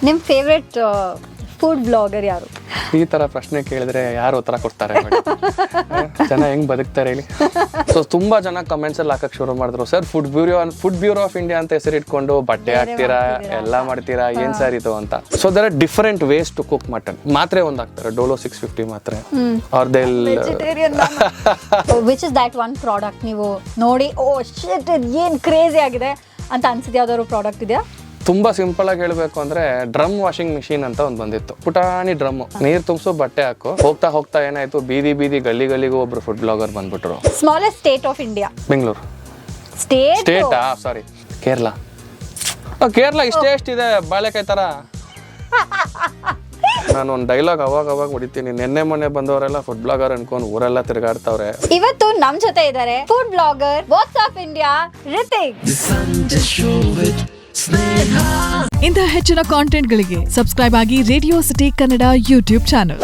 ನಿಮ್ಮ favourite food blogger ಯಾರು? ಈ ತರ ಪ್ರಶ್ನೆ ಕೇಳಿದ್ರೆ ಯಾರು ಉತ್ತರ ಕೊಡ್ತಾರೆ? ಜನ ಹೆಂಗ್ ಬದುಕ್ತಾರೆ ಹೇಳಿ. ಸೊ ತುಂಬಾ ಜನ ಕಮೆಂಟ್ಸ್ ಅಲ್ಲಿ ಹಾಕಕ್ ಶುರು ಮಾಡಿದ್ರು, sir food bureau of India ಅಂತ ಹೆಸರು ಇಟ್ಕೊಂಡು ಬಟ್ಟೆ ಹಾಕ್ತೀರಾ, ಎಲ್ಲ ಮಾಡ್ತೀರಾ, ಏನ್ ಸರ್ ಇದು ಅಂತ. So there are different ways to cook mutton. ಮಾತ್ರೆ ಒಂದ್ ಹಾಕ್ತಾರೆ, ಡೋಲೋ 650 ಮಾತ್ರೆ. Or they'll which is that one product ನೀವು ನೋಡಿ ಓ ಶಿಟ್ ಏನ್ ಕ್ರೇಜಿ ಆಗಿದೆ ಅಂತ ಅನ್ಸಿದೆ? ಯಾವ್ದಾದ್ರು ಪ್ರಾಡಕ್ಟ್ ಇದೆಯಾ? ತುಂಬಾ ಸಿಂಪಲ್ ಆಗಿ ಹೇಳ್ಬೇಕು ಅಂದ್ರೆ ಡ್ರಮ್ ವಾಷಿಂಗ್ ಮಿಷಿನ್ ಅಂತ ಒಂದ್ ಬಂದಿತ್ತು. ಪುಟಾಣಿ ಡ್ರಮ್, ನೀರ್ ತುಂಬಿಸು, ಬಟ್ಟೆ ಹಾಕು. ಹೋಗ್ತಾ ಹೋಗ್ತಾ ಏನಾಯ್ತು, ಬೀದಿ ಗಲ್ಲಿಗೂ ಒಬ್ರು ಫುಡ್ ಬ್ಲಾಗರ್ ಬಂದ್ಬಿಟ್ರು. Smallest state of India? Bengaluru. State sorry, Kerala. Kerala ಎಷ್ಟಿದೆ ಬಾಳೆಕಾಯಿ ತರ. ನಾನು ಒಂದು ಡೈಲಾಗ್ ಅವಾಗ ಹೊಡಿತೀನಿ, ನೆನ್ನೆ ಮೊನ್ನೆ ಬಂದವರೆಲ್ಲ ಫುಡ್ ಬ್ಲಾಗರ್ ಅನ್ಕೊಂಡು ಊರೆಲ್ಲ ತಿರುಗಾಡ್ತಾವ್ರೆ. ಇವತ್ತು ನಮ್ ಜೊತೆ ಇದ್ದಾರೆ ಫುಡ್ ಬ್ಲಾಗರ್ ವಾಟ್ಸ್ಆಪಿಂಡಿಯಾ ರಿತಿಕ್. ಇಂತಹ ಹೆಚ್ಚಿನ ಕಾಂಟೆಂಟ್ ಗಳಿಗೆ ಸಬ್ಸ್ಕ್ರೈಬ್ ಆಗಿ radio city Kannada YouTube channel.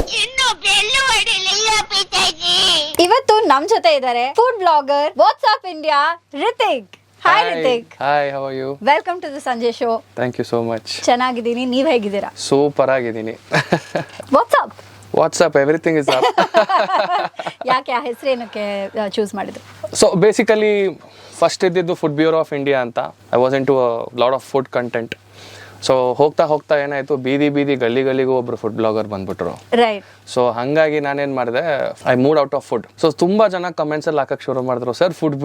ಇವತ್ತು ನಮ್ ಜೊತೆ ಇದ್ದಾರೆ food blogger what's up India Ritik. Hi Ritik. Hi, how are you? Welcome to the Sanje show. Thank you so much. ಚೆನ್ನಾಗಿದ್ದೀನಿ, ನೀವ್ ಹೇಗಿದ್ದೀರಾ? ಸೂಪರ್ ಆಗಿದ್ದೀನಿ. What's up everything is up. ಯಾಕೆ ಆ ಹೆಸರೇನಕ್ಕೆ ಚೂಸ್ ಮಾಡಿದ್ರು? ಸೊ ಬೇಸಿಕಲಿ ಫಸ್ಟ್ ಇದ್ದಿದ್ದು ಫುಡ್ ಬ್ಯೂರೋ ಆಫ್ ಇಂಡಿಯಾ ಅಂತ. I was into lot of food content. So ಹೋಗ್ತಾ ಹೋಗ್ತಾ ಏನಾಯ್ತು, ಬೀದಿ ಗಲ್ಲಿಗೂ ಒಬ್ರು ಫುಡ್ ಬ್ಲಾಗರ್ ಬಂದ್ಬಿಟ್ರು. ರೈಟ್. ಸೊ ಹಂಗಾಗಿ ನಾನೇನ್ ಮಾಡಿದೆ, I moved out of food. So ತುಂಬಾ ಜನ ಕಮೆಂಟ್ಸ್ ಅಲ್ಲಿ ಹಾಕಕ್ ಶುರು ಮಾಡಿದ್ರು, sir food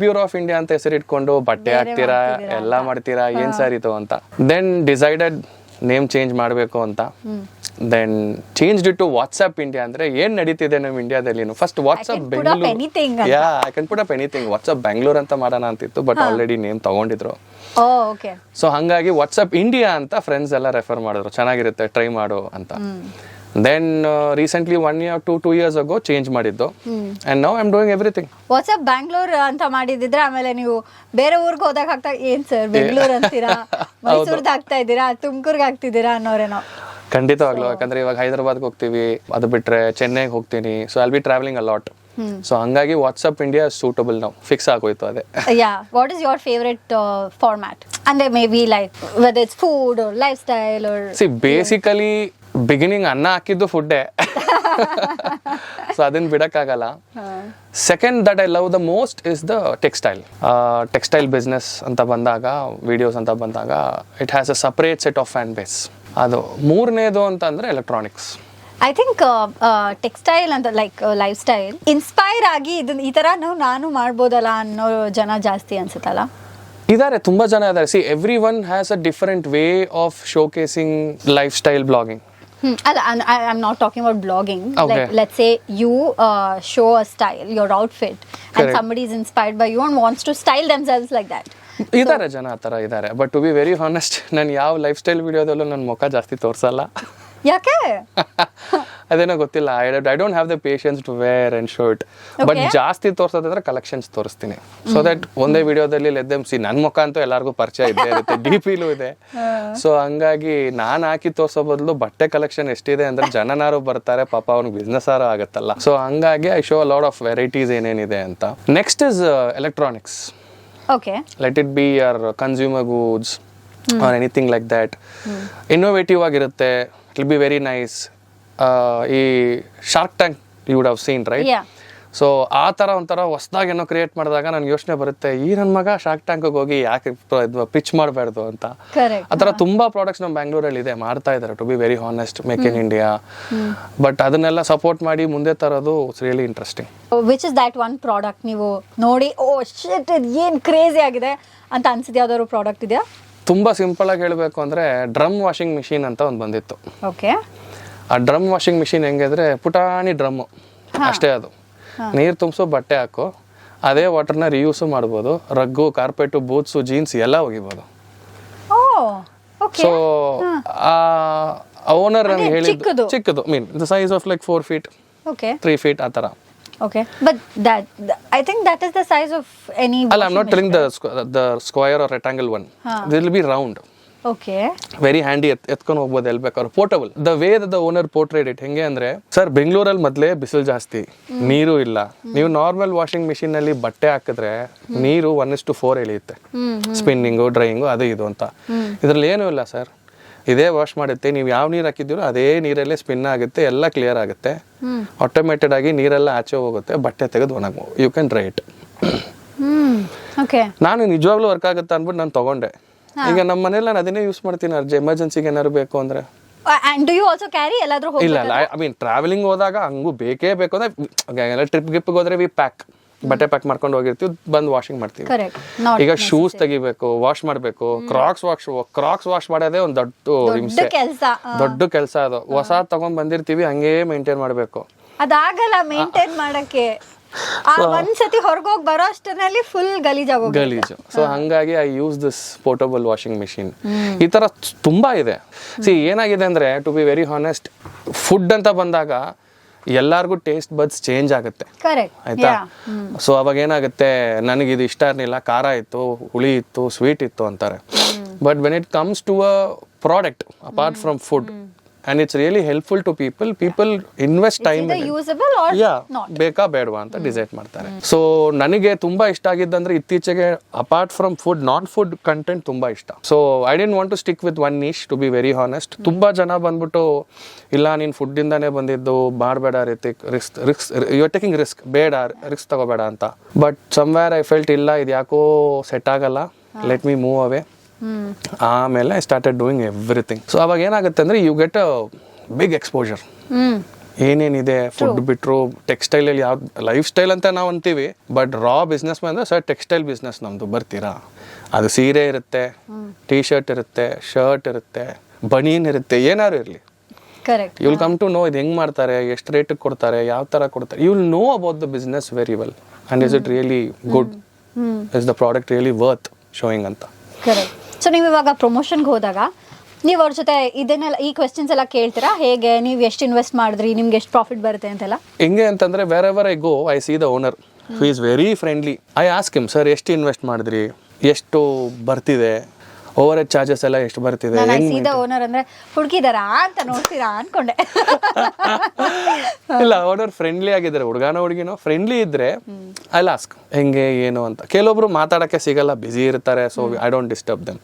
bureau of India ಅಂತ ಹೆಸರು ಇಟ್ಕೊಂಡು ಬಟ್ಟೆ ಹಾಕ್ತೀರಾ, ಎಲ್ಲ ಮಾಡ್ತೀರಾ, ಏನ್ ಸರ್ ಇದು ಅಂತ. ದೆನ್ ಡಿಸೈಡೆಡ್ ನೇಮ್ ಚೇಂಜ್ ಮಾಡಬೇಕು ಅಂತ. Then change it to what's up India. ಅಂದ್ರೆ ಏನ್ ನಡೀತಿದೆ ನಮ್ಮ ಇಂಡಿಯಾದಲ್ಲಿ. First what's up Bengaluru, ya I can put up anything. What's up Bengaluru ಅಂತ ಮಾಡೋಣ ಅಂತಿತ್ತು, ಬಟ್ ಆಲ್ರೆಡಿ ನೇಮ್ ತಗೊಂಡಿದ್ರು. ಸೊ ಹಂಗಾಗಿ ವಾಟ್ಸ್ಆಪ್ ಇಂಡಿಯಾ ಅಂತ ಫ್ರೆಂಡ್ಸ್ ಎಲ್ಲ ರೆಫರ್ ಮಾಡಿದ್ರು, ಚೆನ್ನಾಗಿರುತ್ತೆ ಟ್ರೈ ಮಾಡು ಅಂತ. Then recently 1 year to 2 years ago change ಮಾಡಿದ್ದು. And now I am doing everything. What's up Bangalore ಅಂತ ಮಾಡಿದಿದ್ರೆ ಆಮೇಲೆ ನೀವು ಬೇರೆ ಊರ್ಗೆ ಹೋದಾಗ ಆಗ್ತಾ ಏನ್ ಸರ್ ಬೆಂಗಳೂರು ಅಂತೀರಾ, ಮೈಸೂರ್ದು ಆಗ್ತಾ ಇದ್ದೀರಾ, ತುಮಕೂರ್ಗೆ ಆಗ್ತಿದ್ದೀರಾ ಅನ್ನೋರೇನೋ. ಖಂಡಿತವಾಗ್ಲು, ಯಾಕಂದ್ರೆ ಇವಾಗ ಹೈದರಾಬಾದ್ಗೆ ಹೋಗ್ತೀವಿ, ಅದು ಬಿಟ್ರೆ ಚೆನ್ನೈಗೆ ಹೋಗ್ತೀನಿ. So I'll be traveling a lot. So ಹಂಗಾಗಿ ವಾಟ್ಸ್ಆಪ್ ಇಂಡಿಯಾ ಸೂಟಬಲ್ ನಾವು ಫಿಕ್ಸ್ ಆಗೋಯ್ತು ಅದೇ. Ya, what is your favourite format? ಅಂದ್ರೆ maybe like whether it's food or lifestyle or. See basically beginning ಅನ್ನ ಹಾಕಿದ್ದು ಫುಡ್ಡೇ. ಸೊ ಅದನ್ನ ಬಿಡಕ್ಕಾಗಲ್ಲ. Second that I love the most is the textile business ಅಂತ ಬಂದಾಗ, ವಿಡಿಯೋಸ್ ಅಂತ ಬಂದಾಗ, it has a separate set of fan base. ಅದು ಮೂರನೇದು ಅಂತ ಅಂದ್ರೆ ಎಲೆಕ್ಟ್ರಾನಿಕ್ಸ್. ಐ ಥಿಂಕ್ ಟೆಕ್ಸ್ಟೈಲ್ ಅಂತ ಲೈಕ್ ಲೈಫ್ ಸ್ಟೈಲ್ ಇನ್ಸ್ಪೈರ್ ಆಗಿ ಇದನ್ನ ಈ ತರ ನಾನು ಮಾಡ್ಬೋದಲ್ಲ ಅನ್ನೋ ಜನ ಜಾಸ್ತಿ ಅನ್ಸುತ್ತಲ್ಲ. ಇದಾರೆ, ತುಂಬಾ ಜನ ಇದಾರೆ. See every one has a different way of showcasing life style blogging. I'm not talking about blogging. Okay. Like, let's say you show a style, your outfit, and somebody is inspired by you and wants to style themselves like that. ಇದಾರೆ ಜನ ಆ ಥರ ಇದ್ದಾರೆ. But to be very honest, ನಾನು ಯಾವ life style ವಿಡಿಯೋದಲ್ಲೂ ನನ್ನ ಮುಖ ಜಾಸ್ತಿ ತೋರಿಸಲ್ಲ. ಯಾಕೆ? ಅದೇನೋ ಗೊತ್ತಿಲ್ಲ. I don't have the patience to wear and show it. But ಜಾಸ್ತಿ ತೋರಿಸೋದಾದ್ರೆ ಕಲೆಕ್ಷನ್ಸ್ ತೋರಿಸ್ತೀನಿ. ಸೊ ದಟ್ ಒಂದೇ ವಿಡಿಯೋದಲ್ಲಿ ಲೆದ್ದೆಮ್ಸಿ ನನ್ನ ಮುಖ ಅಂತೂ ಎಲ್ಲರಿಗೂ ಪರಿಚಯ ಇದ್ದೇ ಇರುತ್ತೆ, DP-ಲೂ ಇದೆ. ಸೊ ಹಂಗಾಗಿ ನಾನು ಹಾಕಿ ತೋರಿಸೋ ಬದಲು ಬಟ್ಟೆ ಕಲೆಕ್ಷನ್ ಎಷ್ಟಿದೆ ಅಂದ್ರೆ ಜನನಾರು ಬರ್ತಾರೆ, ಪಾಪ ಅವ್ನಿಗೆ ಬಿಸ್ನೆಸ್ ಆರು ಆಗುತ್ತಲ್ಲ. ಸೊ ಹಂಗಾಗಿ I show a lot of varieties ಏನೇನಿದೆ ಅಂತ. Next is electronics. Okay. Let it be your consumer goods or anything like that. Innovative ಆಗಿರುತ್ತೆ. It will be very nice. ಈ shark tank you would have seen, right? Yeah. So ಆ ಥರ ಒಂಥರ ಹೊಸದಾಗಿ ಏನೋ create ಮಾಡಿದಾಗ ನನಗೆ ಯೋಚನೆ ಬರುತ್ತೆ, ಈ ನನ್ನ ಮಗ ಶಾರ್ಕ್ ಟ್ಯಾಂಕಿಗೆ ಹೋಗಿ ಯಾಕೆ ಪಿಚ್ ಮಾಡಬಾರ್ದು ಅಂತ. ಆ ಥರ ತುಂಬಾ ಪ್ರಾಡಕ್ಟ್ಸ್ ನಮ್ಮ ಬ್ಯಾಂಗ್ಳೂರಲ್ಲಿ ಇದೆ, ಮಾಡ್ತಾ ಇದ್ದಾರೆ. To be very honest, make in India. But ಅದನ್ನೆಲ್ಲ ಸಪೋರ್ಟ್ ಮಾಡಿ ಮುಂದೆ ತರೋದು it's really interesting. Which is that one product ನೀವು ನೋಡಿ ಓ ಶಿಟ್ ಏನ್ ಕ್ರೇಜಿ ಆಗಿದೆ ಅಂತ ಅನ್ಸಿದೆ? ಯಾವ್ದಾದ್ರು ಪ್ರಾಡಕ್ಟ್ ಇದೆಯಾ? ತುಂಬಾ ಸಿಂಪಲ್ ಆಗಿ ಹೇಳಬೇಕು ಅಂದ್ರೆ ಡ್ರಮ್ ವಾಷಿಂಗ್ ಮಿಷಿನ್ ಅಂತ ಒಂದು ಬಂದಿತ್ತು. ಓಕೆ. ಆ ಡ್ರಮ್ ವಾಷಿಂಗ್ ಮಿಷಿನ್ ಹೆಂಗಿದ್ರೆ ಪುಟಾಣಿ ಡ್ರಮ್ ಅಷ್ಟೇ. ಅದು ನೀರು ತುಂಬಿಸು, ಬಟ್ಟೆ ಹಾಕು, ಅದೇ ವಾಟರ್ನ ರಿಯೂಸು ಮಾಡ್ಬೋದು. ರಗ್ಗು, ಕಾರ್ಪೆಟು, ಬೂತ್ಸು, ಜೀನ್ಸ್ ಎಲ್ಲ ಒಗಿಬೋದು. ಸೊ ಓನರ್ ನನಗೆ ಹೇಳಿದ್ದು ಚಿಕ್ಕದು, mean the size of like 4 feet, 3 feet ಆ ಥರ. Okay, but I think that is the size of any. I'm not telling the square or rectangle one. This will be round. Okay. Very handy, ಎತ್ಕೊಂಡು ಹೋಗ್ಬೋದು ಎಲ್ಲಿ ಬೇಕಾದ್ರು. Portable. The way the owner portrait it ಹೆಂಗೆ ಅಂದ್ರೆ, sir ಬೆಂಗಳೂರಲ್ಲಿ ಮೊದಲೇ ಬಿಸಿಲು ಜಾಸ್ತಿ, ನೀರು ಇಲ್ಲ. ನೀವು ನಾರ್ಮಲ್ ವಾಷಿಂಗ್ ಮಿಷಿನ್ ನಲ್ಲಿ ಬಟ್ಟೆ ಹಾಕಿದ್ರೆ ನೀರು 1:4 ಎಳೆಯುತ್ತೆ. ಸ್ಪಿನ್ನಿಂಗು, ಡ್ರೈಯಿಂಗು, ಅದು ಇದು ಅಂತ. ಇದ್ರಲ್ಲಿ ಏನೂ ಇಲ್ಲ ಸರ್. ಇದೇ ವಾಶ್ ಮಾಡುತ್ತೆ. ನೀವು ಯಾವ ನೀರು ಹಾಕಿದ್ದೀರೋ ಅದೇ ನೀರಲ್ಲೇ ಸ್ಪಿನ್ ಆಗುತ್ತೆ, ಎಲ್ಲ ಕ್ಲಿಯರ್ ಆಗುತ್ತೆ. ಆಟೋಮೇಟೆಡ್ ಆಗಿ ನೀರೆಲ್ಲ ಆಚೆ ಹೋಗುತ್ತೆ, ಬಟ್ಟೆ ತೆಗೆದು ಒಣಗ ಯು ಕ್ಯಾನ್ ಡ್ರೈ ಇಟ್. ನಾನು ನಿಜವಾಗ್ಲೂ ವರ್ಕ್ ಆಗುತ್ತೆ ಅಂದ್ಬಿಟ್ಟು ನಾನು ತಗೊಂಡೆ. ಈಗ ನಮ್ಮ ಮನೇಲಿ ನಾನು ಅದನ್ನೇ ಯೂಸ್ ಮಾಡ್ತೀನಿ. ಅರ್ಜೆ ಎಮರ್ಜೆನ್ಸಿಗೆ ಏನಾದ್ರು ಬೇಕು ಅಂದ್ರೆ. ಇಲ್ಲ ಐ ಮೀನ್ ಟ್ರಾವೆಲಿಂಗ್ ಹೋದಾಗ ಹಂಗೂ ಬೇಕೇ ಬೇಕು ಅಂದ್ರೆ ಟ್ರಿಪ್ ಗಿಪ್ಗೆ ಹೋದ್ರೆ ವಿ ಪ್ಯಾಕ್, ಬಟ್ಟೆ ಪ್ಯಾಕ್ ಮಾಡ್ಕೊಂಡು ಹೋಗಿರ್ತೀವಿ, ಬಂದು ವಾಷಿಂಗ್ ಮಾಡ್ತೀವಿ. ಈಗ ಶೂಸ್ ತೆಗಿಬೇಕು, ವಾಶ್ ಮಾಡ್ಬೇಕು, ಕ್ರಾಕ್ಸ್ ವಾಶ್ ಮಾಡೋದೇ ಒಂದು ದೊಡ್ಡ ಕೆಲಸ ಅದು. ಹೊಸ ತಗೊಂಡ್ ಬಂದಿರ್ತೀವಿ, ಹಂಗೇ ಮೇಂಟೈನ್ ಮಾಡ್ಬೇಕು. ಅದಾಗಲ್ಲ ಮೇಂಟೈನ್ ಮಾಡಕ್ಕೆ, ಒಂದ್ಸತಿ ಹೊರಗೋಗಿ ಬರೋ ಅಷ್ಟರಲ್ಲಿ ಫುಲ್ ಗಲೀಜು. ಸೊ ಹಂಗಾಗಿ I use this portable washing machine. ಈ ತರ ತುಂಬಾ ಇದೆ. ಏನಾಗಿದೆ ಅಂದ್ರೆ, to be very honest, food ಅಂತ ಬಂದಾಗ ಎಲ್ಲಾರ್ಗು ಟೇಸ್ಟ್ ಬಡ್ಸ್ ಚೇಂಜ್ ಆಗುತ್ತೆ, ಆಯ್ತಾ? ಸೊ ಅವಾಗ ಏನಾಗುತ್ತೆ, ನನಗಿದು ಇಷ್ಟ ಇರಲಿಲ್ಲ, ಖಾರ ಇತ್ತು, ಹುಳಿ ಇತ್ತು, ಸ್ವೀಟ್ ಇತ್ತು ಅಂತಾರೆ. But when it comes to a product apart from food and it's really helpful to people invest time in it. ಬೇಕಾ ಬೇಡವಾ ಅಂತ ಡಿಸೈಡ್ ಮಾಡ್ತಾರೆ. ಸೊ ನನಗೆ ತುಂಬಾ ಇಷ್ಟ ಆಗಿದ್ದಂದ್ರೆ ಇತ್ತೀಚೆಗೆ ಅಪಾರ್ಟ್ ಫ್ರಮ್ ಫುಡ್, ನಾನ್ ಫುಡ್ ಕಂಟೆಂಟ್ ತುಂಬಾ ಇಷ್ಟ. So I didn't want to stick with one niche, to be very honest. ತುಂಬಾ ಜನ ಬಂದ್ಬಿಟ್ಟು, ಇಲ್ಲ ನೀನ್ ಫುಡ್ ಇಂದಾನೇ ಬಂದಿದ್ದು, ಮಾಡಬೇಡ Ritik, risk you are taking risk, ಬೇಡ ರಿಸ್ಕ್ ತಗೋಬೇಡ ಅಂತ. ಬಟ್ ಸಮ್ವೇರ್ ಐ ಫೆಲ್ಟ್, ಇಲ್ಲ ಇದು ಯಾಕೋ ಸೆಟ್ ಆಗಲ್ಲ, ಲೆಟ್ ಮಿ ಮೂವ್ ಅವೇ. ಆಮೇಲೆ I started doing everything. So ಅವಾಗ ಏನಾಗುತ್ತೆ ಅಂದ್ರೆ, you get a big exposure. ಏನೇನಿದೆ ಫುಡ್ ಬಿಟ್ರು, ಟೆಕ್ಸ್ಟೈಲ್ ಅಲ್ಲಿ ಯಾವ ಲೈಫ್ ಸ್ಟೈಲ್ ಅಂತ ನಾವು ಅಂತೀವಿ, ಬಟ್ ರಾ ಬಿಸ್ನೆಸ್ ಅಂದ್ರೆ ಸರ್ ಟೆಕ್ಸ್ಟೈಲ್ ಬಿಸ್ನೆಸ್ ನಮ್ದು, ಬರ್ತೀರಾ? ಅದು ಸೀರೆ ಇರುತ್ತೆ, ಟೀ ಶರ್ಟ್ ಇರುತ್ತೆ, ಶರ್ಟ್ ಇರುತ್ತೆ, ಬನೀನ್ ಇರುತ್ತೆ, ಏನಾದ್ರು ಇರಲಿ. You will come to know ಇದು ಹೆಂಗ್ ಮಾಡ್ತಾರೆ, ಎಷ್ಟು ರೇಟ್ ಕೊಡ್ತಾರೆ, ಯಾವ ತರ ಕೊಡ್ತಾರೆ. You will know about the business very well, and is it really good, is the product really worth showing ಅಂತ. ಸೊ ನೀವು ಇವಾಗ ಪ್ರಮೋಷನ್ಗೆ ಹೋದಾಗ ನೀವು ಅವ್ರ ಜೊತೆ ಇದನ್ನೆಲ್ಲ, ಈ ಕ್ವೆಶ್ಚನ್ಸ್ ಎಲ್ಲ ಕೇಳ್ತೀರಾ? ಹೇಗೆ ನೀವು ಎಷ್ಟು ಇನ್ವೆಸ್ಟ್ ಮಾಡಿದ್ರಿ, ನಿಮ್ಗೆ ಎಷ್ಟು ಪ್ರಾಫಿಟ್ ಬರುತ್ತೆ ಅಂತೆಲ್ಲ? ಹೆಂಗೆ ಅಂತಂದ್ರೆ, wherever I go I see the owner, who is very friendly. I ask him, sir ಎಷ್ಟು ಇನ್ವೆಸ್ಟ್ ಮಾಡಿದ್ರಿ, ಎಷ್ಟು ಬರ್ತಿದೆ, ಓವರ್ ಹೆಡ್ ಚಾರ್ಜಸ್ ಎಲ್ಲ ಎಷ್ಟು ಬರ್ತಿದೆ? ಓನರ್ ಅಂದ್ರೆ ಹುಡುಕಿದಾರಾ ಅಂತ ನೋಡ್ತೀರಾ ಅನ್ಕೊಂಡೆ. ಇಲ್ಲ, ಓನರ್ ಫ್ರೆಂಡ್ಲಿ ಆಗಿದ್ದಾರೆ, ಹುಡುಗಿನೋ ಫ್ರೆಂಡ್ಲಿ ಇದ್ರೆ ಐ ಆಸ್ಕ್ ಹೆಂಗೆ ಏನು ಅಂತ. ಕೆಲವೊಬ್ರು ಮಾತಾಡಕ್ಕೆ ಸಿಗಲ್ಲ, ಬಿಸಿ ಇರ್ತಾರೆ, so I don't disturb them.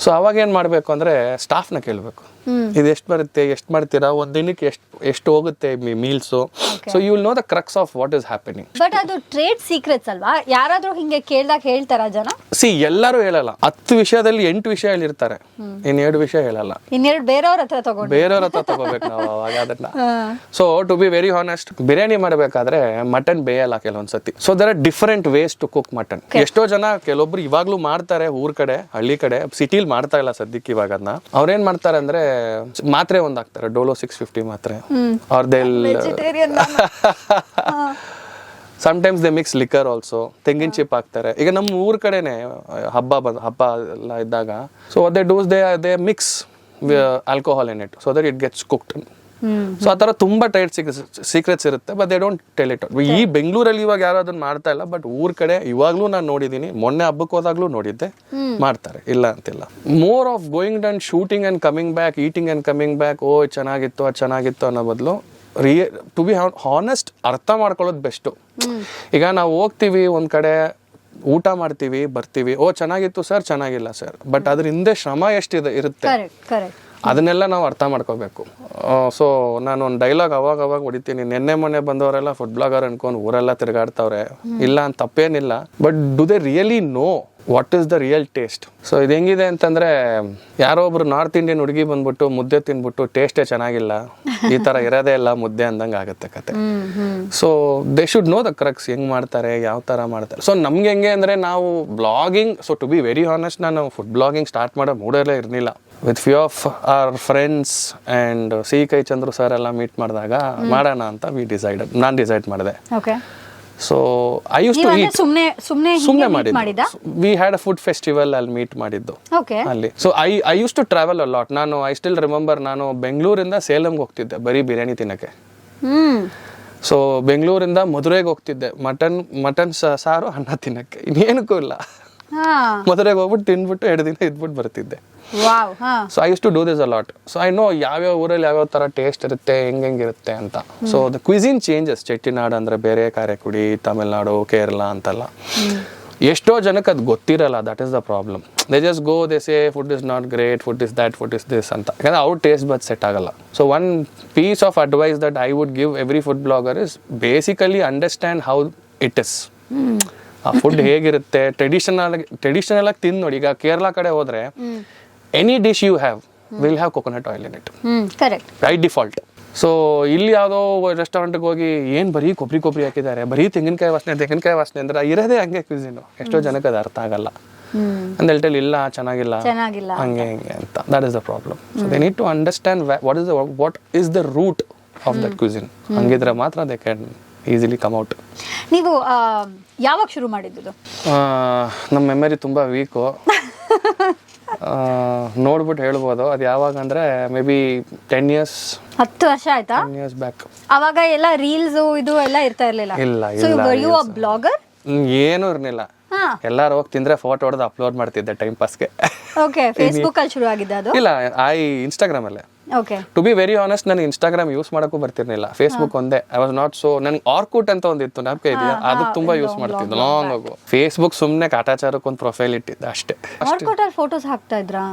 So ಅವಾಗ ಏನ್ ಮಾಡ್ಬೇಕು ಅಂದ್ರೆ, ಸ್ಟಾಫ್ನ ಕೇಳಬೇಕು, ಇದು ಎಷ್ಟು ಬರುತ್ತೆ, ಎಷ್ಟು ಮಾಡ್ತೀರಾ, ಒಂದ್ ದಿನಕ್ಕೆ ಎಷ್ಟು ಹೋಗುತ್ತೆ meals. So you will know the crux of what is happening. But ಅದು ಟ್ರೇಡ್ ಸೀಕ್ರೆಟ್ಸ್ ಅಲ್ವಾ? ಯಾರಾದ್ರೂ ಹಿಂಗೆ ಕೇಳ್ದಾಗ ಹೇಳ್ತಾರ ಜನ? ಎಲ್ಲರೂ ಹೇಳಲ್ಲ. 10 ವಿಷಯದಲ್ಲಿ 8 ವಿಷಯ ಹೇಳಿರ್ತಾರೆ, ಇನ್ 2 ವಿಷಯ ಹೇಳಲ್ಲ. ಇನ್ನೆರಡು ಬೇರೆಯವ್ರ ಹತ್ರ ತಗೋಬೇಕು ನಾವು ಅವಾಗ ಅದನ್ನ. So to be very honest, biryani ಮಾಡಬೇಕಾದ್ರೆ ಮಟನ್ ಬೇಯಲ್ಲ ಕೆಲವೊಂದ್ಸತಿ. So there are different ways to cook mutton. ಎಷ್ಟೋ ಜನ, ಕೆಲವೊಬ್ರು ಇವಾಗ್ಲೂ ಮಾಡ್ತಾರೆ, ಊರ್ ಕಡೆ, ಹಳ್ಳಿ ಕಡೆ, ಸಿಟಿಲಿ ಮಾಡ್ತಾ ಇಲ್ಲ ಸದ್ಯಕ್ಕೆ ಇವಾಗ. ಅದನ್ನ ಅವ್ರೇನ್ ಮಾಡ್ತಾರೆ ಅಂದ್ರೆ, ಮಾತ್ರೆ ಒಂದ್ ಹಾಕ್ತಾರೆ, ಡೋಲೋ 650 ಮಾತ್ರೆ, or sometimes they mix liquor also. ತೆಂಗಿನ ಚಿಪ್ ಹಾಕ್ತಾರೆ. ಈಗ ನಮ್ಮ ಊರ್ ಕಡೆನೆ ಹಬ್ಬ ಎಲ್ಲ ಇದ್ದಾಗ, so what they do is they mix alcohol in it so that it gets cooked. So ಆ ತರ ತುಂಬಾ ಟೈಟ್ ಸೀಕ್ರೆಟ್ಸ್ ಇರುತ್ತೆ, but they don't tell it. ಈ ಬೆಂಗಳೂರಲ್ಲಿ ಇವಾಗ ಯಾರು ಅದನ್ನ ಮಾಡ್ತಾ ಇಲ್ಲ, ಬಟ್ ಊರ್ ಕಡೆ ಇವಾಗ್ಲೂ ನಾನು ನೋಡಿದೀನಿ, ಮೊನ್ನೆ ಹಬ್ಬಕ್ಕೆ ಹೋದಾಗ್ಲೂ ನೋಡಿದ್ದೆ, ಮಾಡ್ತಾರೆ, ಇಲ್ಲ ಅಂತಿಲ್ಲ. More of going and shooting and coming back, eating and coming back, ಓ ಚೆನ್ನಾಗಿತ್ತು ಅದು ಚೆನ್ನಾಗಿತ್ತು ಅನ್ನೋ ಬದಲು ಟು ಬಿ ಹಾನೆಸ್ಟ್ ಅರ್ಥ ಮಾಡ್ಕೊಳ್ಳೋದು ಬೆಸ್ಟು. ಈಗ ನಾವು ಹೋಗ್ತೀವಿ ಒಂದ್ ಕಡೆ, ಊಟ ಮಾಡ್ತೀವಿ, ಬರ್ತೀವಿ, ಓ ಚೆನ್ನಾಗಿತ್ತು ಸರ್, ಚೆನ್ನಾಗಿಲ್ಲ ಸರ್, ಬಟ್ ಅದ್ರ ಹಿಂದೆ ಶ್ರಮ ಎಷ್ಟಿದೆ ಇರುತ್ತೆ, ಅದನ್ನೆಲ್ಲ ನಾವು ಅರ್ಥ ಮಾಡ್ಕೋಬೇಕು. ಸೊ ನಾನು ಒಂದು ಡೈಲಾಗ್ ಅವಾಗ ಹೊಡಿತೀನಿ, ನೆನ್ನೆ ಮೊನ್ನೆ ಬಂದವರೆಲ್ಲ ಫುಡ್ ಬ್ಲಾಗರ್ ಅನ್ಕೊಂಡು ಊರೆಲ್ಲ ತಿರುಗಾಡ್ತವ್ರೆ, ಇಲ್ಲ ಅಂತ ತಪ್ಪೇನಿಲ್ಲ, but do they really know what is the real taste? So ಇದು ಹೆಂಗಿದೆ ಅಂತಂದ್ರೆ, ಯಾರೋ ಒಬ್ರು ನಾರ್ತ್ ಇಂಡಿಯನ್ ಹುಡುಗಿ ಬಂದ್ಬಿಟ್ಟು ಮುದ್ದೆ ತಿನ್ಬಿಟ್ಟು ಟೇಸ್ಟೇ ಚೆನ್ನಾಗಿಲ್ಲ, ಈ ತರ ಇರೋದೇ ಇಲ್ಲ ಮುದ್ದೆ ಅಂದಂಗೆ ಆಗುತ್ತೆ ಕತೆ. So they should know the crux, ಹೆಂಗ್ ಮಾಡ್ತಾರೆ, ಯಾವ ತರ ಮಾಡ್ತಾರೆ. ಸೊ ನಮ್ಗೆ ಹೆಂಗೆ ಅಂದ್ರೆ, ನಾವು blogging, so to be very honest, ನಾನು ಫುಡ್ ಬ್ಲಾಗಿಂಗ್ ಸ್ಟಾರ್ಟ್ ಮಾಡೋ ಮೂಡಲ್ಲೇ ಇರಲಿಲ್ಲ. With few of our friends and C ಕೈ ಚಂದ್ರು ಸರ್ ಎಲ್ಲ ಮೀಟ್ ಮಾಡಿದಾಗ ಮಾಡೋಣ ಅಂತ ನಾನು ಡಿಸೈಡ್ ಮಾಡಿದೆ. So I used to eat, ಸುಮ್ಮನೆ ಮಾಡಿದ್ದು. We had a food festival ಅಲ್ಲಿ ಮೀಟ್ ಮಾಡಿದ್ದು ಅಲ್ಲಿ. So I used to travel a lot. ನಾನು ಐ ಸ್ಟಿಲ್ ರಿಮೆಂಬರ್, ನಾನು ಬೆಂಗಳೂರಿಂದ ಸೇಲಂಗೆ ಹೋಗ್ತಿದ್ದೆ ಬರೀ ಬಿರಿಯಾನಿ ತಿನ್ನಕ್ಕೆ. ಸೊ ಬೆಂಗಳೂರಿಂದ ಮಧುರೆಗೆ ಹೋಗ್ತಿದ್ದೆ ಮಟನ್ ಸಾರು ಅನ್ನ ತಿನ್ನಕ್ಕೆ, ಇನ್ನೇನಕ್ಕೂ ಇಲ್ಲ. ಮಧುರೆಗೆ ಹೋಗ್ಬಿಟ್ಟು ತಿನ್ಬಿಟ್ಟು 2 ದಿನ ಇದ್ಬಿಟ್ಟು ಬರ್ತಿದ್ದೆ. So I used to do this a lot. So I know ಯಾವ್ಯಾವ ಊರಲ್ಲಿ ಯಾವ್ಯಾವ ತರ ಟೇಸ್ಟ್ ಇರುತ್ತೆ, ಹೆಂಗಿರುತ್ತೆ ಅಂತ. So the cuisine changes. Chettinad ಅಂದ್ರೆ ಬೇರೆ, ಕಾರೆಕುಡಿ, ತಮಿಳ್ನಾಡು, ಕೇರಳ ಅಂತಲ್ಲ. ಎಷ್ಟೋ ಜನಕ್ಕೆ ಅದು ಗೊತ್ತಿರಲ್ಲ, that is the problem. They just go, they say food is not great, food is that, food is this ಅಂತ. ಯಾಕಂದ್ರೆ ಅವ್ರ ಟೇಸ್ಟ್ ಬದ್ ಸೆಟ್ ಆಗಲ್ಲ. So one piece of advice that I would give every food blogger is basically understand how it is. ಆ food ಹೇಗಿರುತ್ತೆ, traditional ಆಗಿ ತಿಂದು ನೋಡಿ. ಈಗ ಕೇರಳ ಕಡೆ ಹೋದ್ರೆ any dish you have will have coconut oil in it, right default. So ಇಲ್ಲಿ ಯಾವುದೋ ರೆಸ್ಟೋರೆಂಟ್ಗೆ ಹೋಗಿ ಏನು ಬರೀ ಕೊಬ್ಬರಿ ಹಾಕಿದ್ದಾರೆ, ಬರೀ ತೆಂಗಿನಕಾಯಿ ವಾಸನೆ ಅಂದ್ರೆ ಇರೋದೇ ಹಂಗೆ ಕ್ವಿಸಿನು. ಎಷ್ಟೋ ಜನಕ್ಕೆ ಅದು ಅರ್ಥ ಆಗಲ್ಲ. ಅಂಡ್ ಹೇಳ್ಟಲ್ಲಿ ಇಲ್ಲ ಚೆನ್ನಾಗಿಲ್ಲ ಹಂಗೆ ಅಂತ. That is the problem. So they need to understand what is the root of that cuisine. ಹಂಗಿದ್ರೆ ಮಾತ್ರ they can easily come out. ನೀವು ಯಾವಾಗ ಶುರು ಮಾಡಿದ್ದು? ನಮ್ಮ ಮೆಮರಿ ತುಂಬ ವೀಕು. ನೋಡ್ಬಿಟ್ಟು ಹೇಳ್ಬೋದು ಅದು ಯಾವಾಗ ಅಂದ್ರೆ ಮೇ ಬಿ 10 years 10 ವರ್ಷ ಆಯ್ತಾ? 10 years ಬ್ಯಾಕ್. ಅವಾಗ ಎಲ್ಲ ರೀಲ್ಸ್ ಇದು ಎಲ್ಲ ಇರ್ತಾ ಇರ್ಲಿಲ್ಲ. ಇಲ್ಲ ಬ್ಲಾಗರ್ ಏನೂ ಇರ್ಲಿಲ್ಲ. ಎಲ್ಲಾರು ಹೋಗಿ ತಿಂದ್ರೆ ಫೋಟೋ ಹೊಡೆದು ಅಪ್ಲೋಡ್ ಮಾಡ್ತಿದ್ದೆ ಟೈಮ್ ಪಾಸ್ಗೆ. ಓಕೆ, ಫೇಸ್ಬುಕ್ ಅಲ್ಲಿ ಶುರು ಆಗಿದ್ದು ಅದು? ಇಲ್ಲ, ಇನ್ಸ್ಟಾಗ್ರಾಮ್ ಅಲ್ಲೇ. Okay, to be very honest, ನನಗೆ ಇನ್ಸ್ಟಾಗ್ರಾಮ್ ಯೂಸ್ ಮಾಡಕ್ಕೂ ಬರ್ತಿರ್ಲಿಲ್ಲ. ಫೇಸ್ಬುಕ್ ಒಂದೇ. I was not so. ನನಗೆ ಆರ್ಕುಟ್ ಅಂತ ಒಂದಿತ್ತು, ನಾಪ್ಕೆ ಇದೆಯಾ? ಅದು ತುಂಬಾ ಯೂಸ್ ಮಾಡ್ತಿದ್ದು ಲಾಂಗ್ ಆಗೋ. ಫೇಸ್ಬುಕ್ ಸುಮ್ಮನೆ ಕಾಟಾಚಾರಕ್ಕೆ ಒಂದು ಪ್ರೊಫೈಲ್ ಇಟ್ಟಿದ್ದೆ ಅಷ್ಟೇ. ಆರ್ಕುಟ್ ಅಲ್ಲಿ ಫೋಟೋಸ್ ಹಾಕ್ತಾ ಇದ್ರಾ?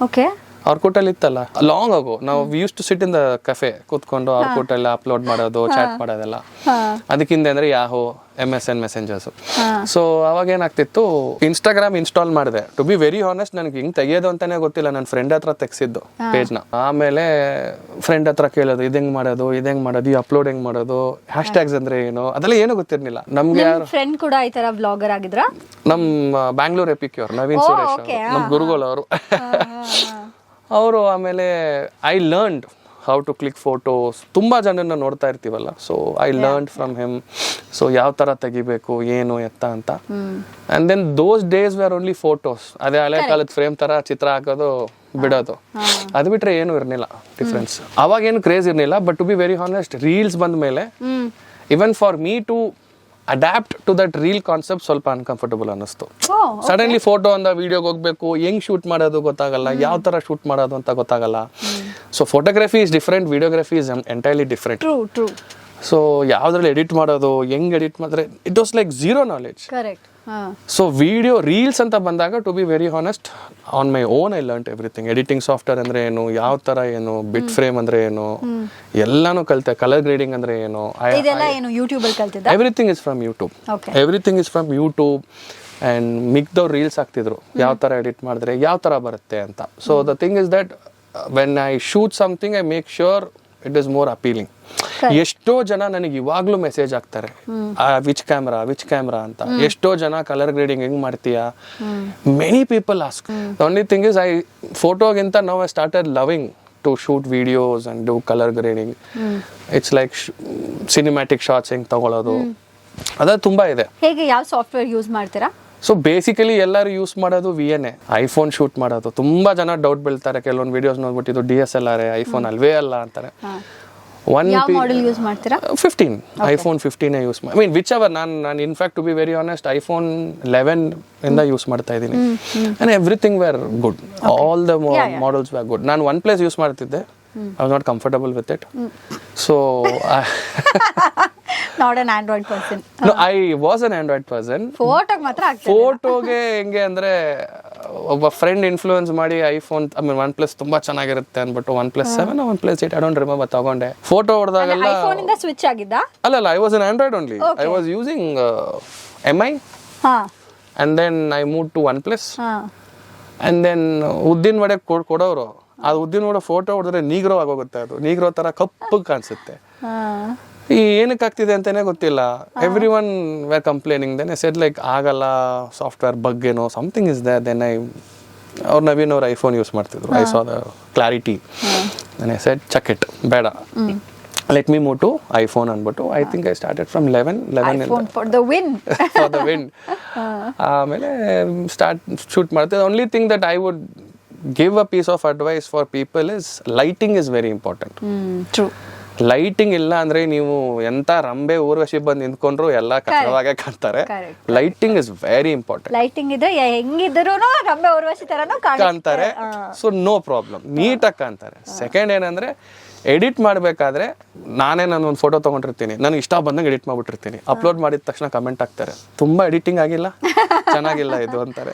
ಓಕೆ, ಆರ್ಕುಟಲ್ಲಿ ಇತ್ತಲ್ಲ ಲಾಂಗ್ ಆಗೋ. ನಾವು used to sit in the cafe ಕೂತ್ಕೊಂಡು ಆರ್ಕುಟಲ್ಲಿ ಅಪ್ಲೋಡ್ ಮಾಡೋದು, ಚಾಟ್ ಮಾಡೋದೆಲ್ಲ. ಅದಕ್ಕಿಂತ ಅಂದ್ರೆ ಯಾಹೋ, MSN ಮೆಸೆಂಜರ್ಸ್. ಸೊ ಅವಾಗ ಏನಾಗ್ತಿತ್ತು, ಇನ್ಸ್ಟಾಗ್ರಾಮ್ ಇನ್ಸ್ಟಾಲ್ ಮಾಡಿದೆ. ಟು ಬಿ ವೆರಿ ಹಾನೆಸ್ಟ್, ನನಗೆ ಹಿಂಗೆ ತೆಗಿಯೋದು ಅಂತಾನೆ ಗೊತ್ತಿಲ್ಲ. ನನ್ನ ಫ್ರೆಂಡ್ ಹತ್ರ ತೆಗ್ಸಿದ್ದು ಪೇಜ್ನ. ಆಮೇಲೆ ಫ್ರೆಂಡ್ ಹತ್ರ ಕೇಳೋದು, ಇದಂಗ್ ಮಾಡೋದು, ಈ ಅಪ್ಲೋಡ್ ಹೆಂಗ್ ಮಾಡೋದು, ಹ್ಯಾಶ್ ಟ್ಯಾಗ್ಸ್ ಅಂದ್ರೆ ಏನು, ಅದೆಲ್ಲ ಏನೂ ಗೊತ್ತಿರ್ಲಿಲ್ಲ ನಮ್ಗೆ. ಯಾರು ಫ್ರೆಂಡ್ ಕೂಡ ಈ ತರ ಬ್ಲಾಗರ್ ಆಗಿದ್ರ? ನಮ್ಮ ಬ್ಯಾಂಗ್ಳೂರ್ ಎಪಿಕ್ಯೂರ್ ನವೀನ್ ಸುರೇಶ್ ನಮ್ಮ ಗುರುಗಳು ಅವರು. ಅವರು ಆಮೇಲೆ I learned how to click photos. ತುಂಬ ಜನನ ನೋಡ್ತಾ ಇರ್ತೀವಲ್ಲ, so I learn from him. So ಯಾವ ಥರ ತೆಗಿಬೇಕು, ಏನು ಎತ್ತ ಅಂತ. And then those days were only photos. ಅದೇ ಹಳೆ ಕಾಲದ ಫ್ರೇಮ್ ಥರ ಚಿತ್ರ ಹಾಕೋದು, ಬಿಡೋದು. ಅದು ಬಿಟ್ರೆ ಏನು ಇರಲಿಲ್ಲ ಡಿಫ್ರೆನ್ಸ್. ಅವಾಗೇನು ಕ್ರೇಜ್ ಇರಲಿಲ್ಲ. But to be very honest, reels ಬಂದ ಮೇಲೆ even for me to adapt to that reel concept ಸ್ವಲ್ಪ ಅನ್ಕಂಫರ್ಟಬಲ್ ಅನ್ನಿಸ್ತು. ಸಡನ್ಲಿ ಫೋಟೋ ಅಂದ ವಿಡಿಯೋಗೆ ಹೋಗ್ಬೇಕು, ಹೆಂಗ್ ಶೂಟ್ ಮಾಡೋದು ಗೊತ್ತಾಗಲ್ಲ, ಯಾವ ತರ ಶೂಟ್ ಮಾಡೋದು ಅಂತ ಗೊತ್ತಾಗಲ್ಲ. So photography is different, videography is entirely different. So ಯಾವ್ದ್ರಲ್ಲಿ ಎಡಿಟ್ ಮಾಡೋದು, ಹೆಂಗ್ ಎಡಿಟ್ ಮಾಡಿದ್ರೆ it was like zero knowledge. So video reels ಅಂತ ಬಂದಾಗ, to be very honest, on my own I learn everything. Editing software ಅಂದ್ರೆ ಏನು, ಯಾವ ತರ ಏನು, ಬಿಟ್ ಫ್ರೇಮ್ ಅಂದ್ರೆ ಏನು, ಎಲ್ಲಾನು ಕಲಿತೆ. ಕಲರ್ ಗ್ರೇಡಿಂಗ್ ಅಂದ್ರೆ ಏನು, everything is from YouTube. Everything is from YouTube. And ಮಿಕ್ದವ್ರು ರೀಲ್ಸ್ ಹಾಕ್ತಿದ್ರು, ಯಾವ ಥರ ಎಡಿಟ್ ಮಾಡಿದ್ರೆ ಯಾವ ಥರ ಬರುತ್ತೆ ಅಂತ. So the thing is that when I shoot something, I make sure it is more appealing. ಎಷ್ಟೋ ಜನ ನನಗೆ ಇವಾಗ್ಲೂ ಮೆಸೇಜ್ ಹಾಕ್ತಾರೆ, ವಿಚ್ ಕ್ಯಾಮ್ರಾ ಅಂತ. ಎಷ್ಟೋ ಜನ ಕಲರ್ ಗ್ರೇಡಿಂಗ್ ಹೆಂಗ್ ಮಾಡ್ತೀಯಾ, many people ask. The only thing is, I ಫೋಟೋಗಿಂತ ನಾವು I started loving to shoot videos and do colour grading. It's like cinematic shorts ಹೆಂಗ್ ತಗೊಳ್ಳೋದು, ಅದ ತುಂಬಾ ಇದೆ. ಹೇಗೆ, ಯಾವ ಸಾಫ್ಟ್ವೇರ್ ಯೂಸ್ ಮಾಡ್ತೀರಾ? ಸೊ ಬೇಸಿಕಲಿ ಎಲ್ಲರೂ ಯೂಸ್ ಮಾಡೋದು VNA, ಐಫೋನ್ ಶೂಟ್ ಮಾಡೋದು. ತುಂಬಾ ಜನ ಡೌಟ್ ಬೀಳ್ತಾರೆ ಕೆಲವೊಂದು ವಿಡಿಯೋಸ್ ನೋಡ್ಬಿಟ್ಟು, DSLR ಐಫೋನ್ ಅಲ್ವೇ ಅಲ್ಲ ಅಂತಾರೆ. iPhone 15 ಯೂಸ್ ಮಾಡಿ, ಐ ಮೀನ್ ವಿಚ್ ಎವರ್. ನಾನು in fact to be very honest, iPhone 11 ಇಂದ ಯೂಸ್ ಮಾಡ್ತಾ ಇದ್ದೀನಿ. And everything were good, all the models were good. ನಾನು OnePlus ಯೂಸ್ ಮಾಡ್ತಿದ್ದೆ. I was not comfortable with it. So not an Android person. No, I was an Android person. ಫೋಟೋಗೆ ಹೆಂಗೆ ಅಂದ್ರೆ, ಒಬ್ಬ friend influence ಮಾಡಿ iPhone, I mean OnePlus ತುಂಬಾ ಚೆನ್ನಾಗಿರುತ್ತೆ ಅಂದ್ಬಿಟ್ಟು OnePlus 7 OnePlus 8 I don't remember ತಗೊಂಡೆ. ಫೋಟೋ ಹೊಡೆದಾಗೆಲ್ಲ ಐಫೋನ್ ಇಂದ ಸ್ವಿಚ್ ಆಗಿದ್ದ? ಅಲ್ಲ, I was an Android only. I was using MI. And then I moved to OnePlus. And then ಉದ್ದಿನ ವಡೆ ಕೊಡೋರು, ಅದು ಉದ್ದಿನ ವಡೆ ಫೋಟೋ ಹೊಡೆದ್ರೆ ನೀಗ್ರೋ ಆಗೋಗುತ್ತೆ. ಅದು ನೀಗ್ರೋ ತರ ಕಪ್ಪಗೆ ಕಾಣಿಸುತ್ತೆ. ಈ ಏನಕ್ಕೆ ಆಗ್ತಿದೆ ಅಂತಾನೆ ಗೊತ್ತಿಲ್ಲ. Everyone were complaining. Then I said like ಆಗಲ್ಲ, ಸಾಫ್ಟ್ವೇರ್ ಬಗ್ ಏನೋ ಸಮಥಿಂಗ್ ಇಸ್ ದೇರ್. ದೆನ್ ಅವ್ರು ನವೀನ್ ಅವ್ರು ಐಫೋನ್ ಯೂಸ್ ಮಾಡ್ತಿದ್ರು. I saw the clarity. Then I said chuck it, ಬೇಡ, let me move to iPhone ಅಂದ್ಬಿಟ್ಟು. I think I started from 11 for the win. ಆಮೇಲೆ start shoot ಮಾಡ್ತಿದ್ದೆ. Only thing that I would give a piece of advice for people is lighting is very important. True. Lighting ಇಲ್ಲ ಅಂದ್ರೆ ನೀವು ಎಂತ ರಂಬೆ ಊರ್ವಶಿ ಬಂದು ನಿಂತ್ಕೊಂಡ್ರು ಎಲ್ಲ ಕಷ್ಟವಾಗೇ ಕಾಣ್ತಾರೆ. Lighting is very important. Lighting ಇದ್ರೆ ಹೆಂಗಿದ್ರು ರಂಬೆ ಊರ್ವಶಿ ತರನು ಕಾಣ್ತಾರೆ. ಸೊ ನೋ ಪ್ರಾಬ್ಲಮ್, ನೀಟಾಗಿ ಕಾಣ್ತಾರೆ. ಸೆಕೆಂಡ್ ಏನಂದ್ರೆ ಎಡಿಟ್ ಮಾಡಬೇಕಾದ್ರೆ ನಾನು ಒಂದು ಫೋಟೋ ತೊಗೊಂಡಿರ್ತೀನಿ, ನನಗೆ ಇಷ್ಟ ಬಂದಂಗೆ ಎಡಿಟ್ ಮಾಡ್ಬಿಟ್ಟಿರ್ತೀನಿ. ಅಪ್ಲೋಡ್ ಮಾಡಿದ ತಕ್ಷಣ ಕಮೆಂಟ್ ಹಾಕ್ತಾರೆ, ತುಂಬಾ ಎಡಿಟಿಂಗ್ ಆಗಿಲ್ಲ, ಚೆನ್ನಾಗಿಲ್ಲ ಇದು ಅಂತಾರೆ.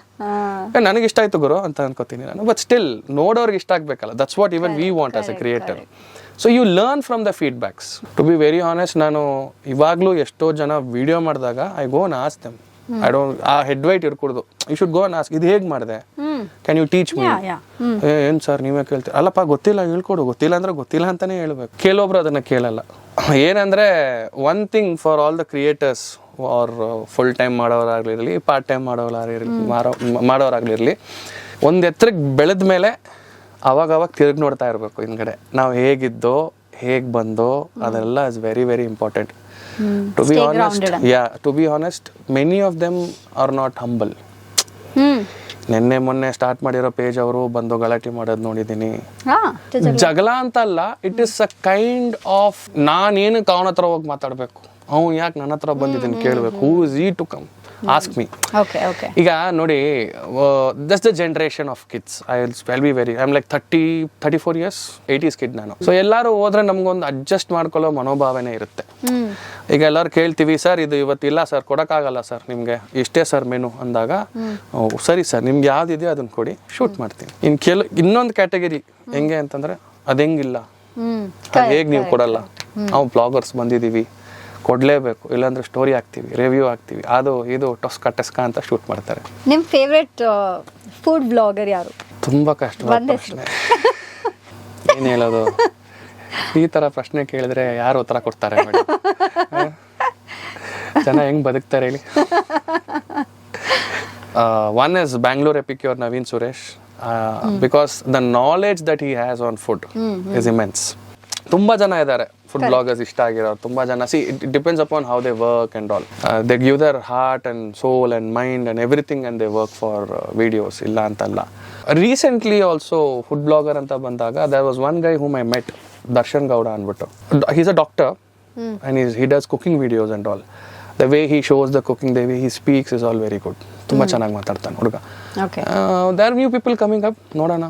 ನನಗೆ ಇಷ್ಟ ಆಯ್ತು ಗುರು ಅಂತ ಅನ್ಕೋತೀನಿ ನಾನು. ಬಟ್ ಸ್ಟಿಲ್ ನೋಡೋರ್ಗೆ ಇಷ್ಟ ಆಗ್ಬೇಕಲ್ಲ. That's what even we want as a creator. So you learn from the feedbacks. To be very honest, ನಾನು ಇವಾಗಲೂ ಎಷ್ಟೋ ಜನ ವಿಡಿಯೋ ಮಾಡಿದಾಗ I go and ask them. I don't ಆ ಹೆಡ್ ವೈಟ್ ಇರ್ಕೂಡ್ದು. You should go and ask, ಇದು ಹೇಗೆ ಮಾಡಿದೆ, ಕ್ಯಾನ್ ಯು ಟೀಚ್ ಮೀ? ಏನ್ ಸರ್ ನೀವೇ ಕೇಳ್ತೀರಿ? ಅಲ್ಲಪ್ಪ ಗೊತ್ತಿಲ್ಲ, ಹೇಳ್ಕೊಡು. ಗೊತ್ತಿಲ್ಲ ಅಂದ್ರೆ ಗೊತ್ತಿಲ್ಲ ಅಂತಾನೆ ಹೇಳ್ಬೇಕು. ಕೆಲವೊಬ್ರು ಅದನ್ನ ಕೇಳಲ್ಲ. ಏನಂದ್ರೆ one thing for all the creators are full time ಮಾಡೋರಾಗಿರಲಿ, ಪಾರ್ಟ್ ಟೈಮ್ ಮಾಡೋರಾಗಿರಲಿ, ಒಂದು ಎತ್ತರಕ್ಕೆ ಬೆಳೆದ ಮೇಲೆ ಅವಾಗ ತಿರುಗಿ ನೋಡ್ತಾ ಇರಬೇಕು ಹಿಂದ್ಗಡೆ. ನಾವು ಹೇಗಿದ್ದೋ ಹೇಗೆ ಬಂದೋ ಅದೆಲ್ಲ is very very important. To be honest, to be honest, many of them are not humble. ನೆನ್ನೆ ಮೊನ್ನೆ ಸ್ಟಾರ್ಟ್ ಮಾಡಿರೋ ಪೇಜ್ ಅವರು ಬಂದು ಗಲಾಟೆ ಮಾಡೋದು ನೋಡಿದ್ದೀನಿ. ಜಗಳ ಅಂತ ಅಲ್ಲ, it is a kind of ನಾನೇನಕ್ಕೆ ಅವನ ಹತ್ರ ಹೋಗಿ ಮಾತಾಡ್ಬೇಕು, ಅವ್ನು ಯಾಕೆ ನನ್ನ ಹತ್ರ ಬಂದಿದ್ದೀನಿ ಕೇಳಬೇಕು. ಹೂ ಇಸ್ ಈ ಟು ಕಮ್ ಆಸ್ಕ್ ಮೀ. ಈಗ ನೋಡಿ, that's the generation of kids. I be very, I am like 34 years 80s kid ನಾನು. ಸೊ ಎಲ್ಲರೂ ಹೋದ್ರೆ ನಮ್ಗೊಂದು ಅಡ್ಜಸ್ಟ್ ಮಾಡ್ಕೊಳ್ಳೋ ಮನೋಭಾವನೆ ಇರುತ್ತೆ. ಈಗ ಎಲ್ಲರೂ ಕೇಳ್ತೀವಿ, ಸರ್ ಇದು ಇವತ್ತಿಲ್ಲ ಸರ್, ಕೊಡೋಕ್ಕಾಗಲ್ಲ ಸರ್ ನಿಮಗೆ, ಇಷ್ಟೇ ಸರ್ ಮೆನು ಅಂದಾಗ, ಸರಿ ಸರ್ ನಿಮ್ಗೆ ಯಾವ್ದಿದೆಯೋ ಅದನ್ನ ಕೊಡಿ, ಶೂಟ್ ಮಾಡ್ತೀನಿ. ಇನ್ನೊಂದು ಕ್ಯಾಟಗರಿ ಹೆಂಗೆ ಅಂತಂದ್ರೆ ಅದು ಹೆಂಗಿಲ್ಲ, ಹೇಗೆ ನೀವು ಕೊಡಲ್ಲ, ನಾವು ಬ್ಲಾಗರ್ಸ್ ಬಂದಿದ್ದೀವಿ ಕೊಡ್ಲೇಬೇಕು, ಇಲ್ಲಾಂದ್ರೆ ಸ್ಟೋರಿ ಹಾಕ್ತೀವಿ, ರಿವ್ಯೂ ಹಾಕ್ತೀವಿ, ಅದು ಇದು ಟೊಸ್ಕ ಅಂತ ಶೂಟ್ ಮಾಡ್ತಾರೆ. ನಿಮ್ಮ ಫೇವ್ರೆಟ್ ಫುಡ್ ಬ್ಲಾಗರ್ ಯಾರು? ತುಂಬಾ ಕಷ್ಟವಾದ ಪ್ರಶ್ನೆ. ಏನ್ ಹೇಳೋದು, ಈ ತರ ಪ್ರಶ್ನೆ ಕೇಳಿದ್ರೆ ಯಾರು ಉತ್ತರ ಕೊಡ್ತಾರೆ ಮೇಡಮ್? ಜನ ಹೆಂಗ್ ಬದುಕ್ತಾರೆ ಹೇಳಿ. One is Bangalore epicure Naveen Suresh, because the knowledge that he has on food is immense. ತುಂಬಾ ಜನ ಇದ್ದಾರೆ ಫುಡ್ ಬ್ಲಾಗರ್ಸ್ ಇಷ್ಟ ಆಗಿರೋರು, ತುಂಬಾ ಜನ. See it depends upon how they work and all. They give their heart and soul and mind and everything and they work for videos, ಇಲ್ಲ ಅಂತಲ್ಲ. Recently also food blogger ಅಂತ ಬಂದಾಗ there was one guy whom I met, Darshan Gowda ಅಂದ್ಬಿಟ್ಟು. He's a doctor and he does cooking videos and all. The way he shows the cooking, the way he speaks is all very good. ತುಂಬಾ ಚೆನ್ನಾಗಿ ಮಾತಾಡ್ತಾನೆ ಹುಡುಗ. There new people coming up, ನೋಡೋಣ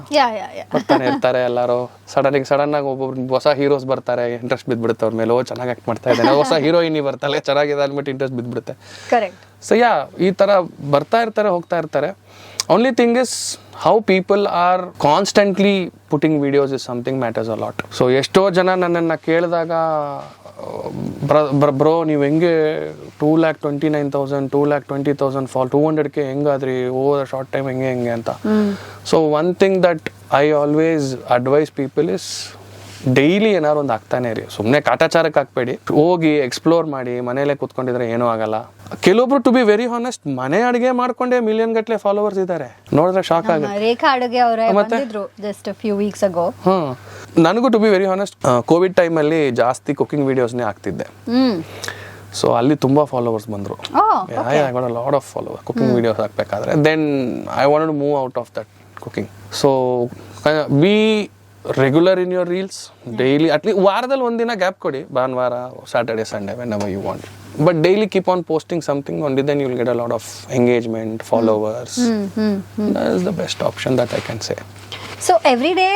ಬರ್ತಾನೆ ಇರ್ತಾರೆ ಎಲ್ಲರೂ. Sudden ಆಗಿ ಒಬ್ಬೊಬ್ರು ಹೊಸ ಹೀರೋಸ್ ಬರ್ತಾರೆ, ಇಂಟ್ರೆಸ್ಟ್ ಬಿದ್ಬಿಡುತ್ತೆ ಅವ್ರ ಮೇಲೆ. ಚೆನ್ನಾಗಿ ಆಕ್ಟ್ ಮಾಡ್ತಾ ಇದ್ದಾನೆ, ಹೊಸ ಹೀರೋಯಿನಿ ಬರ್ತಾಳೆ, ಚೆನ್ನಾಗಿದೆ ಅಂದ್ಬಿಟ್ಟು ಇಂಟ್ರೆಸ್ಟ್ ಬಿದ್ಬಿಡುತ್ತೆ. ಸೊ ಈ ತರ ಬರ್ತಾ ಇರ್ತಾರೆ, ಹೋಗ್ತಾ ಇರ್ತಾರೆ. Only thing is how people are constantly putting videos is something matters a lot. So ಎಷ್ಟೋ ಜನ ನನ್ನನ್ನು ಕೇಳಿದಾಗ, ಬ್ರೋ ನೀವು ಹೆಂಗೆ 2,29,000 2,20,000 ಫಾಲ್ 200K ಹೆಂಗಾದ್ರಿ ಓವರ್ ಶಾರ್ಟ್ ಟೈಮ್ ಹೆಂಗೆ ಅಂತ. So one thing that I always advise people is daily ಏನಾದ್ರು ಒಂದು ಆಗ್ತಾನೆ ಇರಿ. ಸುಮ್ಮನೆ ಕಾಟಾಚಾರಕ್ಕೆ ಹಾಕ್ಬೇಡಿ, ಹೋಗಿ ಎಕ್ಸ್ಪ್ಲೋರ್ ಮಾಡಿ. ಮನೇಲೆ ಕೂತ್ಕೊಂಡಿದ್ರೆ ಏನೂ ಆಗಲ್ಲ. ಕೆಲವೊಬ್ರು ಟು ಬಿ ವೆರಿ ಹಾನೆಸ್ಟ್ ಮನೆ ಅಡುಗೆ ಮಾಡ್ಕೊಂಡೆ ಮಿಲಿಯನ್ ಗಟ್ಟಲೆ ಫಾಲೋವರ್ಸ್ ಇದ್ದಾರೆ, ನೋಡಿದ್ರೆ ಶಾಕ್ ಆಗುತ್ತೆ. ರೇಖಾ ಅಡುಗೆ ಅವರೇ ಬಂದಿದ್ರು just a few weeks ago. ನನಗೂ to be very honest Covid ಟೈಮಲ್ಲಿ ಜಾಸ್ತಿ ಕುಕಿಂಗ್ ವಿಡಿಯೋಸ್ನೇ ಆಗ್ತಿದ್ದೆ. ಸೊ ಅಲ್ಲಿ ತುಂಬಾ ಫಾಲೋವರ್ಸ್ ಬಂದರು. I got a lot of followers cooking videos ಹಾಕ್ಬೇಕಾದ್ರೆ. Then I wanted to move out of that cooking. So be regular in your reels daily. At least ವಾರದಲ್ಲಿ ಒಂದಿನ gap ಕೊಡಿ, ಭಾನುವಾರ, Saturday, Sunday, whenever you want. But daily keep on posting something, only then you will get a lot of engagement, followers. That is the best option that I can say. So every day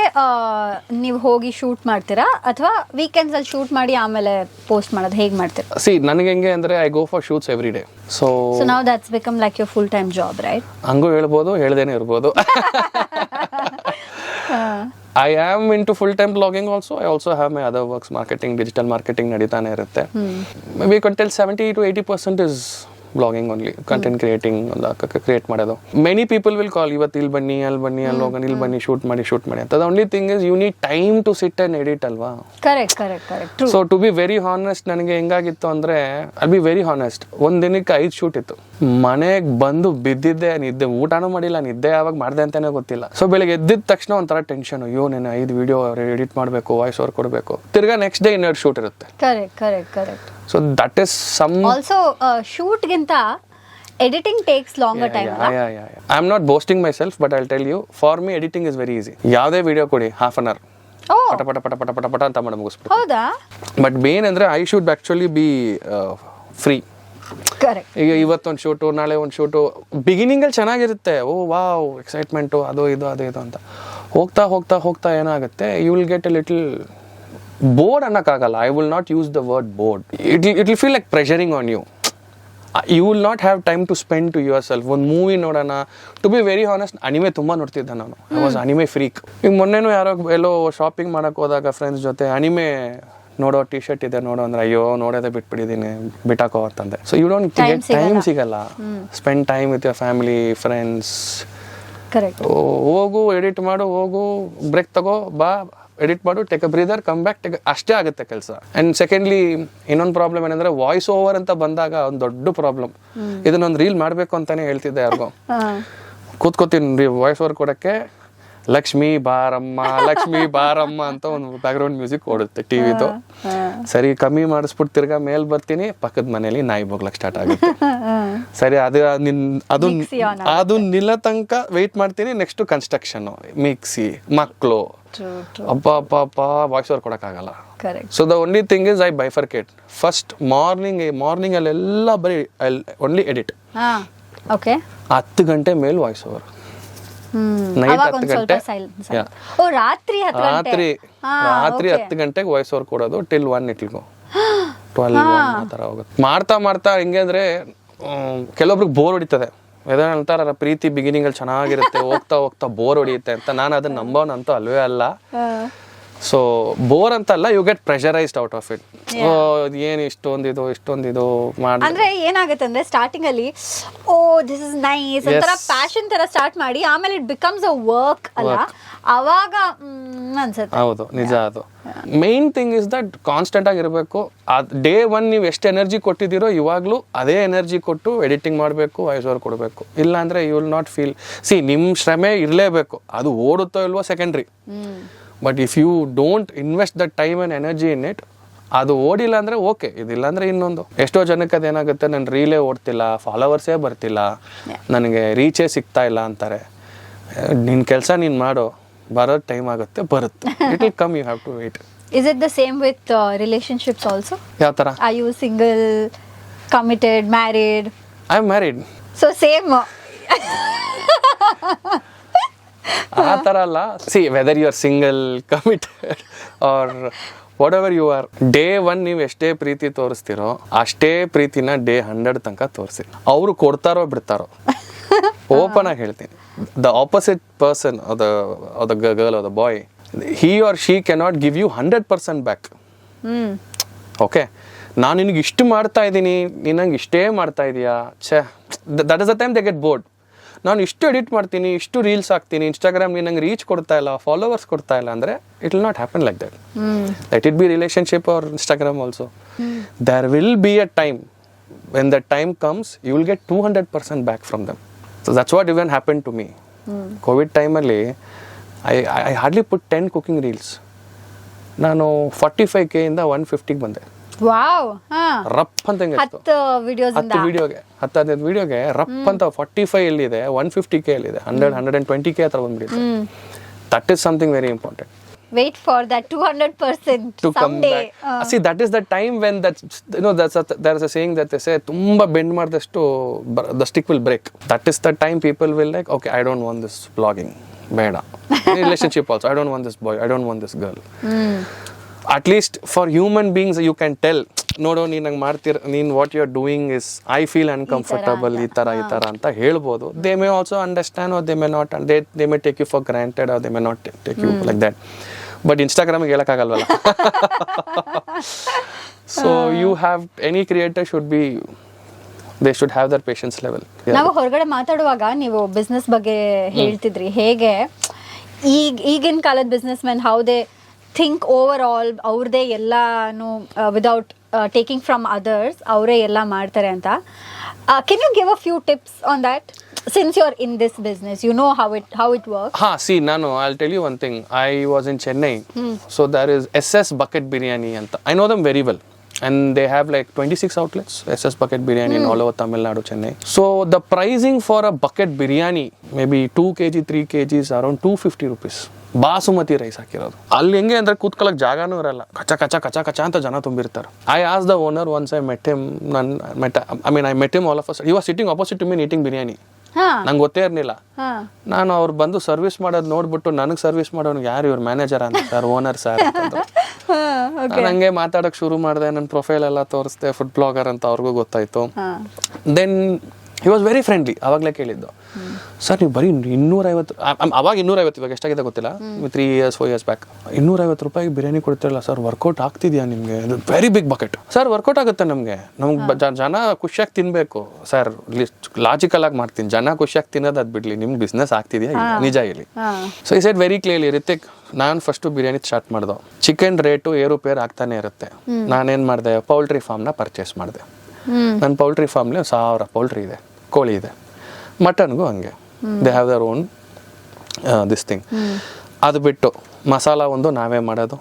ನೀವು ಹೋಗಿ shoot ಮಾಡ್ತೀರಾ ಅಥವಾ weekends ಅಲ್ಲಿ shoot ಮಾಡಿ ಆಮೇಲೆ post ಮಾಡೋದು, ಹೇಗೆ ಮಾಡ್ತೀರಾ? ಸಿ ನನಗೆ ಹೆಂಗೆ ಅಂದರೆ I go for shoots every day. So now that's become like your full time job, right? ಹಂಗೂ ಹೇಳ್ಬೋದು, ಹೇಳ್ದೇನೆ ಇರ್ಬೋದು. I am into full-time blogging also. I also have my other works, marketing, digital marketing ನಡೀತಾನೆ ಇರುತ್ತೆ. Maybe you can tell 70 to 80% is blogging only, content creating, create ಮಾಡೋದು. Many people will call, ಇವತ್ತು ಇಲ್ಲಿ ಬನ್ನಿ, ಅಲ್ಲಿ ಬನ್ನಿ, ಅಲ್ಲಿ ಹೋಗೋಣ, ಇಲ್ಲಿ ಬನ್ನಿ, ಶೂಟ್ ಮಾಡಿ ಅಂತ. The only thing is you need time to sit and edit ಅಲ್ವಾ? Correct. So to be very honest, ನನಗೆ ಹೆಂಗಾಗಿತ್ತು ಅಂದರೆ, I'll be very honest, ಒಂದು ದಿನಕ್ಕೆ 5 ಶೂಟ್ ಇತ್ತು. ಮನೆಗೆ ಬಂದು ಬಿದ್ದಿದ್ದೆ, ನಿದ್ದೆ, ಊಟನೂ ಮಾಡಿಲ್ಲ, ನಿದ್ದೆ ಯಾವಾಗ ಮಾಡಿದೆ ಅಂತಾನೆ ಗೊತ್ತಿಲ್ಲ. ಸೊ ಬೆಳಗ್ಗೆ ಎದ್ದಿದ ತಕ್ಷಣ ಒಂಥರ ಟೆನ್ಷನ್, ಅಯ್ಯೋ ನಾನು 5 ವಿಡಿಯೋ ಎಡಿಟ್ ಮಾಡಬೇಕು, ವಾಯ್ಸ್ ಓವರ್ ಕೊಡಬೇಕು, ತಿರ್ಗಾ ನೆಕ್ಸ್ಟ್ ಡೇ 2 ಶೂಟ್ ಇರುತ್ತೆ. Correct. So that is some also shoot ಗಿಂತ editing takes longer time. I am not boasting myself, but I will tell you, for me editing is very easy. ಯಾವುದೇ video ಕೊಡಿ, 1/2 hour ಪಟ ಪಟ ಪಟ ಪಟ ಪಟ ಪಟ ಅಂತ ಮಾಡಿ ಮುಗಿಸ್ಬಿಡ್ತೀನಿ. ಹೌದಾ? ಬಟ್ ಮೇನ್ ಅಂದರೆ I should actually B free. Correct. ಈಗ ಇವತ್ತೊಂದು ಶೂಟು, ನಾಳೆ ಒಂದು ಶೂಟು, ಬಿಗಿನಿಂಗಲ್ಲಿ ಚೆನ್ನಾಗಿರುತ್ತೆ, ಓ ವಾವ್ ಎಕ್ಸೈಟ್ಮೆಂಟು, ಅದು ಇದು ಅಂತ. ಹೋಗ್ತಾ ಹೋಗ್ತಾ ಹೋಗ್ತಾ ಏನಾಗುತ್ತೆ, you will get a little bored ಅನ್ನೋಕ್ಕಾಗಲ್ಲ. I will not use the word bored. It will feel like pressuring on you. You will not have time to spend to yourself. ಒಂದು movie ನೋಡೋಣ. To be very honest, anime ತುಂಬ ನೋಡ್ತಿದ್ದೆ ನಾನು. I was anime freak. ಈಗ ಮೊನ್ನೆನೂ ಯಾರೋ ಎಲ್ಲೋ shopping ಮಾಡೋಕೆ ಹೋದಾಗ ಫ್ರೆಂಡ್ಸ್ ಜೊತೆ ಅನಿಮೆ ನೋಡೋ ಟಿ ಶರ್ಟ್ ಇದೆ ನೋಡೋ ಅಂದ್ರೆ, ಅಯ್ಯೋ ನೋಡೋದೇ ಬಿಟ್ಬಿಟ್ಟಿದ್ದೀನಿ, ಬಿಟ್ಟಾಕೋ ಅಂತಂದೆ. So you don't get time ಸಿಗಲ್ಲ. Spend time with your family, friends. Correct. ಹೋಗು, ಎಡಿಟ್ ಮಾಡು, ಹೋಗು, ಬ್ರೇಕ್ ತಗೋ, ಬಾ, ಎಡಿಟ್ ಮಾಡು, take a breather, come back, ಅಷ್ಟೇ ಆಗುತ್ತೆ ಕೆಲಸ. ಆ್ಯಂಡ್ ಸೆಕೆಂಡ್ಲಿ ಇನ್ನೊಂದು ಪ್ರಾಬ್ಲಮ್ ಏನಂದ್ರೆ, ವಾಯ್ಸ್ ಓವರ್ ಅಂತ ಬಂದಾಗ ಒಂದು ದೊಡ್ಡ ಪ್ರಾಬ್ಲಮ್. ಇದನ್ನೊಂದು ರೀಲ್ ಮಾಡಬೇಕು ಅಂತಾನೆ ಹೇಳ್ತಿದ್ದೆ ಯಾರಿಗೋ. ಕೂತ್ಕೋತೀನಿ ವಾಯ್ಸ್ ಓವರ್ ಕೊಡೋಕ್ಕೆ, ಲಕ್ಷ್ಮೀ ಬಾರಮ್ಮ ಲಕ್ಷ್ಮೀ ಬಾರಮ್ಮ ಅಂತ ಒಂದು ಬ್ಯಾಕ್ಗ್ರೌಂಡ್ ಮ್ಯೂಸಿಕ್ ಓಡುತ್ತೆ ಟಿವಿದು. ಸರಿ ಕಮ್ಮಿ ಮಾಡಿಸ್ಬಿಟ್ಟು ತಿರ್ಗಾ ಮೇಲ್ ಬರ್ತೀನಿ, ಪಕ್ಕದ ಮನೇಲಿ ನಾಯಿ ಬೋಗ್ಲಕ್ ಸ್ಟಾರ್ಟ್ ಆಗುತ್ತೆ. ಸರಿ ಅದು ನಿಲ್ಲ ತನಕ ವೆಯ್ಟ್ ಮಾಡ್ತೀನಿ. ನೆಕ್ಸ್ಟ್ ಕನ್ಸ್ಟ್ರಕ್ಷನ್, ಮಿಕ್ಸಿ, ಮಕ್ಕಳು, ಅಪ್ಪ ವಾಯ್ಸ್ ಓವರ್ ಕೊಡೋಕ್ಕಾಗಲ್ಲ. So the only thing is I bifurcate. First morning ಅಲ್ಲೆಲ್ಲ ಬರೀ ಓನ್ಲಿ ಎಡಿಟ್. 10 ಗಂಟೆ ಮೇಲೆ ವಾಯ್ಸ್ ಓವರ್, ನೈಟ್ 10 ಗಂಟೆ, ರಾತ್ರಿ 10 ಗಂಟೆಗೆ ವಾಯ್ಸ್ ಓವರ್ ಕೊಡೋದು ಟಿಲ್ 1 ಇಟ್ಲ್ಗೋ 12 ಆ ಥರ ಹೋಗುತ್ತೆ. ಮಾಡ್ತಾ ಹಿಂಗೆ ಅಂದರೆ ಕೆಲವೊಬ್ರಿಗೆ ಬೋರ್ ಹೊಡಿತದೆ. ಎದೇನು ಅಂತಾರ, ಪ್ರೀತಿ ಬಿಗಿನಿಂಗಲ್ಲಿ ಚೆನ್ನಾಗಿರುತ್ತೆ, ಹೋಗ್ತಾ ಹೋಗ್ತಾ ಬೋರ್ ಹೊಡಿಯುತ್ತೆ ಅಂತ. ನಾನು ಅದನ್ನ ನಂಬೋನಂತೂ ಅಲ್ವೇ ಅಲ್ಲ. ಸೊ ಬೋರ್ ಅಂತ ಅಲ್ಲ, you get pressurised out of it. ಏನು ಇಷ್ಟೊಂದಿದು ಮಾಡಿ ಅಂದ್ರೆ ಏನಾಗುತ್ತೆ ಅಂದ್ರೆ, ಸ್ಟಾರ್ಟಿಂಗ್ ಅಲ್ಲಿ ಓ ದಿಸ್ ಇಸ್ ನೈಸ್ ಒಂಥರ ಪ್ಯಾಷನ್ ತರ ಸ್ಟಾರ್ಟ್ ಮಾಡಿ, ಆಮೇಲೆ ಇಟ್ ಬಿಕಮ್ಸ್ ಅ ವರ್ಕ್ ಅಲ್ಲ, ಅವಾಗ ಅನ್ಸುತ್ತೆ. ಹೌದು, ನಿಜ. ಅದು main thing is that constant ಆಗಿರಬೇಕು. ಡೇ 1 ನೀವು ಎಷ್ಟು ಎನರ್ಜಿ ಕೊಟ್ಟಿದ್ದೀರೋ ಇವಾಗಲೂ ಅದೇ ಎನರ್ಜಿ ಕೊಟ್ಟು ಎಡಿಟಿಂಗ್ ಮಾಡಬೇಕು, ವಾಯ್ಸ್ ಓವರ್ ಕೊಡಬೇಕು. ಇಲ್ಲ ಅಂದ್ರೆ ಯು ವಿಲ್ ನಾಟ್ ಫೀಲ್. ನಿಮ್ಮ ಶ್ರಮೆ ಇರಲೇಬೇಕು. ಅದು ಓಡುತ್ತೋ ಇಲ್ವೋ secondary. But if you don't invest the time and energy in it, ಅದು ಓಡಿಲ್ಲ ಅಂದರೆ ಓಕೆ, ಇದಿಲ್ಲ ಅಂದರೆ ಇನ್ನೊಂದು. ಎಷ್ಟೋ ಜನಕ್ಕೆ ಅದೇನಾಗುತ್ತೆ, ನನ್ನ ರೀಲೇ ಓಡ್ತಿಲ್ಲ, ಫಾಲೋವರ್ಸೇ ಬರ್ತಿಲ್ಲ, ನನಗೆ ರೀಚೇ ಸಿಗ್ತಾ ಇಲ್ಲ ಅಂತಾರೆ. ನಿನ್ನ ಕೆಲಸ ನೀನು ಮಾಡೋ, ಬರೋದು ಟೈಮ್ ಆಗುತ್ತೆ, ಬರುತ್ತೆ. It will come, you have to wait. Is it the same with relationships also? ಯಾವ ಥರ? Are you single, committed, married? I am married. So same. ಆ ಥರ ಅಲ್ಲ. See whether you are single, committed or whatever you are, day 1 ನೀವು ಎಷ್ಟೇ ಪ್ರೀತಿ ತೋರಿಸ್ತಿರೋ ಅಷ್ಟೇ ಪ್ರೀತಿನ day 100 ತನಕ ತೋರಿಸಿ. ಅವರು ಕೊಡ್ತಾರೋ ಬಿಡ್ತಾರೋ, ಓಪನ್ ಆಗಿ ಹೇಳ್ತೀನಿ. The opposite person the girl are the boy, he or she cannot give you 100% back. Okay, ನಾನು ನಿನಗೆ ಇಷ್ಟು ಮಾಡ್ತಾ ಇದ್ದೀನಿ, ನೀನು ನಂಗೆ ಇಷ್ಟೇ ಮಾಡ್ತಾ ಇದೀಯಾ, that is the time they get bored. ನಾನು ಇಷ್ಟು ಎಡಿಟ್ ಮಾಡ್ತೀನಿ, ಇಷ್ಟು ರೀಲ್ಸ್ ಹಾಕ್ತೀನಿ, ಇನ್ಸ್ಟಾಗ್ರಾಮ್ ನೀನು ನಂಗೆ ರೀಚ್ ಕೊಡ್ತಾ ಇಲ್ಲ, ಫಾಲೋವರ್ಸ್ ಕೊಡ್ತಾ ಇಲ್ಲ ಅಂದರೆ it will not happen like that. Let it be relationship or Instagram also. There will be a time when that time comes, you will get 200% back from them. So that's what even happen to me. Covid ಟೈಮಲ್ಲಿ I hardly put 10 cooking reels. ನಾನು 45K ಇಂದ 150ಗೆ ಬಂದೆ. Wow. ರಪ್ ಅಂತ ಹೆಂಗೆ 10 15 ವಿಡಿಯೋಗೆ ರಪ್ ಅಂತ 45 ಎಲ್ಲಿದೆ, 150K ಎಲ್ಲಿದೆ, 100-120K ಹತ್ರ ಬಂದ್ಬಿಟ್ಟಿದೆ. That is something very important. Wait for that 200% to come someday. back. See, that is the time when there is a saying that they say, tumba bend madashtu the stick will break. That is the time people will like, okay, I don't want this vlogging. Beda. Relationship also, I don't want this boy, I don't want this girl. At least for human beings you can tell, ನೋಡು ನೀನು ನಂಗೆ ನೀನು what you are doing is I feel uncomfortable, ಈ ಥರ ಅಂತ ಹೇಳ್ಬೋದು. They may also understand or they may not, they may take you for granted or they may not take you like that. But ಇನ್ಸ್ಟಾಗ್ರಾಮಿಗೆ ಹೇಳೋಕ್ಕಾಗಲ್ವಲ್ಲ. So you have, any creator should be, they should have their patience level. ನಾವು ಹೊರಗಡೆ ಮಾತಾಡುವಾಗ ನೀವು business ಬಗ್ಗೆ ಹೇಳ್ತಿದ್ರಿ, ಹೇಗೆ ಈಗಿನ ಕಾಲದ business men how they think over all, ಅವ್ರದೇ ಎಲ್ಲಾನು ವಿದೌಟ್ ಟೇಕಿಂಗ್ ಫ್ರಮ್ ಅದರ್ಸ್, ಅವರೇ ಎಲ್ಲ ಮಾಡ್ತಾರೆ ಅಂತ. Can you give a few tips on that? Since you're in this business, you know how it works. See, I'll tell you one thing. I was in Chennai. So there is SS Bucket Biryani anta. I know them very well. and they have like 26 outlets, SS Bucket Biryani in all over Tamil Nadu, Chennai. So the pricing for a bucket biryani, maybe 2 kg, 3 kg is around 250 rupees. Basmati rice ಹಾಕಿರೋದು. ಅಲ್ಲಿ ಹೆಂಗೆ ಅಂದ್ರೆ ಕೂತ್ಕೊಳ್ಳೋಕೆ ಜಾಗಾನೂ ಇರಲ್ಲ, ಕಚ ಕಚ ಕಚ ಕಚ ಅಂತ ಜನ ತುಂಬಿರ್ತಾರೆ. I as the owner once I met him, I met him all of us. He was sitting opposite to me eating biryani. ನಂಗೆ ಗೊತ್ತೇ ಇರಲಿಲ್ಲ. ನಾನು ಅವ್ರು ಬಂದು ಸರ್ವಿಸ್ ಮಾಡೋದು ನೋಡ್ಬಿಟ್ಟು ನನಗೆ ಸರ್ವಿಸ್ ಮಾಡೋನಿಗೆ ಯಾರು ಇವ್ರ ಮ್ಯಾನೇಜರ್ ಅಂತ, ಸರ್ ಓನರ್ ಸರ್. ನಾನು ಹಂಗೆ ಮಾತಾಡೋಕೆ ಶುರು ಮಾಡಿದೆ, ನನ್ನ ಪ್ರೊಫೈಲ್ ಎಲ್ಲ ತೋರಿಸ್ದೆ, ಫುಡ್ ಬ್ಲಾಗರ್ ಅಂತ ಅವ್ರಿಗೂ ಗೊತ್ತಾಯ್ತು. Then he was very friendly. ಅವಾಗಲೇ ಕೇಳಿದ್ದು, ಸರ್ ನೀವು ಬರೀ 250, ಅವಾಗ 250, ಇವಾಗ ಎಷ್ಟಾಗಿದೆ ಗೊತ್ತಿಲ್ಲ, 3 years 4 years ಬ್ಯಾಕ್, 250 ರೂಪಾಯಿಗೆ ಬಿರಿಯಾನಿ ಕೊಡ್ತಿರಲ್ಲ ಸರ್, ವರ್ಕೌಟ್ ಆಗ್ತಿದ್ಯಾ ನಿಮಗೆ? Very big bucket. Sir work out ಆಗುತ್ತೆ ನಮಗೆ ಜನ ಖುಷಿಯಾಗಿ ತಿನ್ನಬೇಕು ಸರ್, ಲಾಜಿಕಲ್ ಆಗಿ ಮಾಡ್ತೀನಿ, ಜನ ಖುಷಿಯಾಗಿ ತಿನ್ನೋದು ಅದು ಬಿಡ್ಲಿ, ನಿಮ್ಗೆ ಬಿಸ್ನೆಸ್ ಆಗ್ತಿದೆಯಾ ನಿಜ ಇಲ್ಲಿ. ಸೊ ಈ ಸೈಡ್ ವೆರಿ ಕ್ಲಿಯರ್ಲಿ, ರಿತಿಕ್ ನಾನು ಫಸ್ಟು ಬಿರಿಯಾನಿ ಸ್ಟಾರ್ಟ್ ಮಾಡ್ದೆ, ಚಿಕನ್ ರೇಟು ಏರುಪೇರು ಆಗ್ತಾನೆ ಇರುತ್ತೆ. ನಾನೇನು ಮಾಡಿದೆ, ಪೌಲ್ಟ್ರಿ ಫಾರ್ಮ್ನ ಪರ್ಚೇಸ್ ಮಾಡಿದೆ. ನನ್ನ ಪೌಲ್ಟ್ರಿ ಫಾರ್ಮ್ಲಿ 1000 ಪೌಲ್ಟ್ರಿ ಇದೆ, ಕೋಳಿ ಇದೆ. ಮಟನ್ಗೂ ಹಂಗೆ, they have their own this thing. ಅದು ಬಿಟ್ಟು ಮಸಾಲ ಒಂದು ನಾವೇ ಮಾಡೋದು.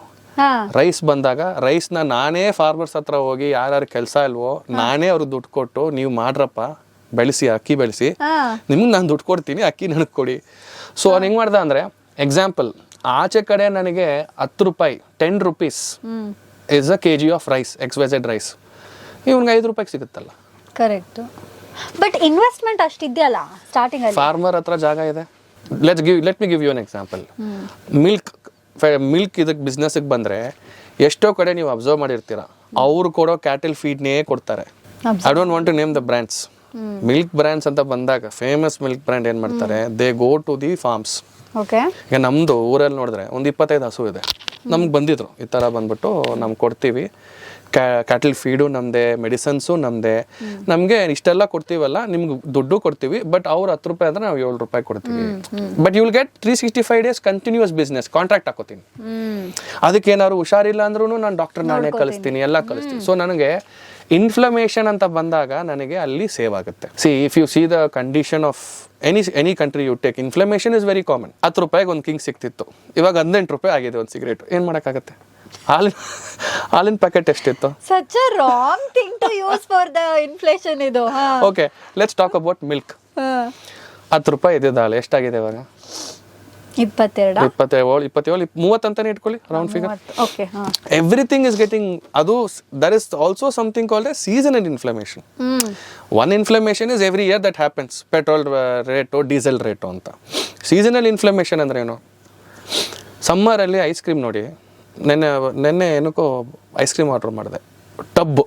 ರೈಸ್ ಬಂದಾಗ ರೈಸ್ನ ನಾನೇ ಫಾರ್ಮರ್ಸ್ ಹತ್ರ ಹೋಗಿ ಯಾರ್ಯಾರು ಕೆಲಸ ಇಲ್ವೋ ನಾನೇ ಅವ್ರಿಗೆ ದುಡ್ಡು ಕೊಟ್ಟು, ನೀವು ಮಾಡ್ರಪ್ಪ, ಬೆಳೆಸಿ, ಅಕ್ಕಿ ಬೆಳೆಸಿ, ನಿಮ್ಗೆ ನಾನು ದುಡ್ಡು ಕೊಡ್ತೀನಿ, ಅಕ್ಕಿ ನನಗೆ ಕೊಡಿ. ಸೊ ಅವ್ನು ಹೆಂಗೆ ಮಾಡ್ದೆ ಅಂದರೆ, ಎಕ್ಸಾಂಪಲ್, ಆಚೆ ಕಡೆ ನನಗೆ 10 ರೂಪಾಯಿ 10 rupees is a kg of rice, XYZ rice, ಇವ್ನಿಗೆ 5 ರೂಪಾಯಿಗೆ ಸಿಗುತ್ತಲ್ಲ. ಕರೆಕ್ಟ್. ಬಟ್ ಇನ್ವೆಸ್ಟ್ಮೆಂಟ್ ಅಷ್ಟಿದೆಯಲ್ಲ ಸ್ಟಾರ್ಟಿಂಗ್ ಅಲ್ಲಿ. ಫಾರ್ಮರ್ ಹತ್ರ ಜಾಗ ಇದೆ. Let me give you an example. Milk ಇದಕ್ಕೆ ಬಿಸ್ನೆಸ್ಗೆ ಬಂದರೆ ಎಷ್ಟೋ ಕಡೆ ನೀವು ಅಬ್ಸರ್ವ್ ಮಾಡಿರ್ತೀರ, ಅವ್ರು ಕೊಡೋ ಕ್ಯಾಟಲ್ ಫೀಡ್ನೇ ಕೊಡ್ತಾರೆ. I don't want to name the brands. Milk brands ಅಂತ ಬಂದಾಗ ಫೇಮಸ್ ಮಿಲ್ಕ್ ಬ್ರ್ಯಾಂಡ್ ಏನು ಮಾಡ್ತಾರೆ, they go to the farms. ಈಗ ನಮ್ಮದು ಊರಲ್ಲಿ ನೋಡಿದ್ರೆ ಒಂದು 25 ಹಸು ಇದೆ, ನಮ್ಗೆ ಬಂದಿದ್ರು ಈ ಥರ ಬಂದ್ಬಿಟ್ಟು ನಮ್ಗೆ ಕೊಡ್ತೀವಿ, ಕ್ಯಾಟಲ್ ಫೀಡು ನಮ್ಮದೇ, ಮೆಡಿಸನ್ಸು ನಮ್ಮದೇ, ನಮಗೆ ಇಷ್ಟೆಲ್ಲ ಕೊಡ್ತೀವಲ್ಲ, ನಿಮ್ಗೆ ದುಡ್ಡು ಕೊಡ್ತೀವಿ, ಬಟ್ ಅವ್ರು 10 ರೂಪಾಯಿ ಅಂದರೆ ನಾವು 7 ರೂಪಾಯಿ ಕೊಡ್ತೀವಿ. But you will get 365 days continuous business. Contract ಹಾಕೋತೀನಿ, ಅದಕ್ಕೆ ಏನಾದ್ರು ಹುಷಾರಿಲ್ಲ ಅಂದ್ರೂ ನಾನು ಡಾಕ್ಟರ್ ನಾನೇ ಕಳಿಸ್ತೀನಿ, ಎಲ್ಲ ಕಳಿಸ್ತೀನಿ. ಸೊ ನನಗೆ ಇನ್ಫ್ಲಮೇಷನ್ ಅಂತ ಬಂದಾಗ ನನಗೆ ಅಲ್ಲಿ ಸೇವ್ ಆಗುತ್ತೆ. See if you see the condition of any country you take, inflammation is very common. 10 ರೂಪಾಯಿಗೆ ಒಂದು ಕಿಂಗ್ ಸಿಕ್ತಿತ್ತು, ಇವಾಗ 18 ರೂಪಾಯಿ ಆಗಿದೆ ಒಂದು ಸಿಗರೇಟ್. ಏನು ಮಾಡೋಕ್ಕಾಗತ್ತೆ? ಹಾಲಿನ ಪ್ಯಾಕೆಟ್ ಎಷ್ಟಿತ್ತು? Such a wrong thing to use for the inflation ಇದು. Okay, let's talk about milk. 10 ರೂಪಾಯಿ ಇದ್ದಿದ್ದು ಹಾಲು ಎಷ್ಟಾಗಿದೆ ಇವಾಗ? 22, 27, 30 ಅಂತಾನೆ ಇಟ್ಕೊಳ್ಳಿ, round figure. Everything is getting, ಅದು there is also something called a seasonal inflammation. One inflammation is every year that happens, petrol rate, diesel rate ಅಂತ. ಸೀಸನಲ್ ಇನ್ಫ್ಲಮೇಷನ್ ಅಂದ್ರೆ ಏನು? ಸಮ್ಮರಲ್ಲಿ ಐಸ್ ಕ್ರೀಮ್ ನೋಡಿ, ನೆನ್ನೆ ಏನಕ್ಕೋ ಐಸ್ ಕ್ರೀಮ್ ಆರ್ಡರ್ ಮಾಡಿದೆ, tub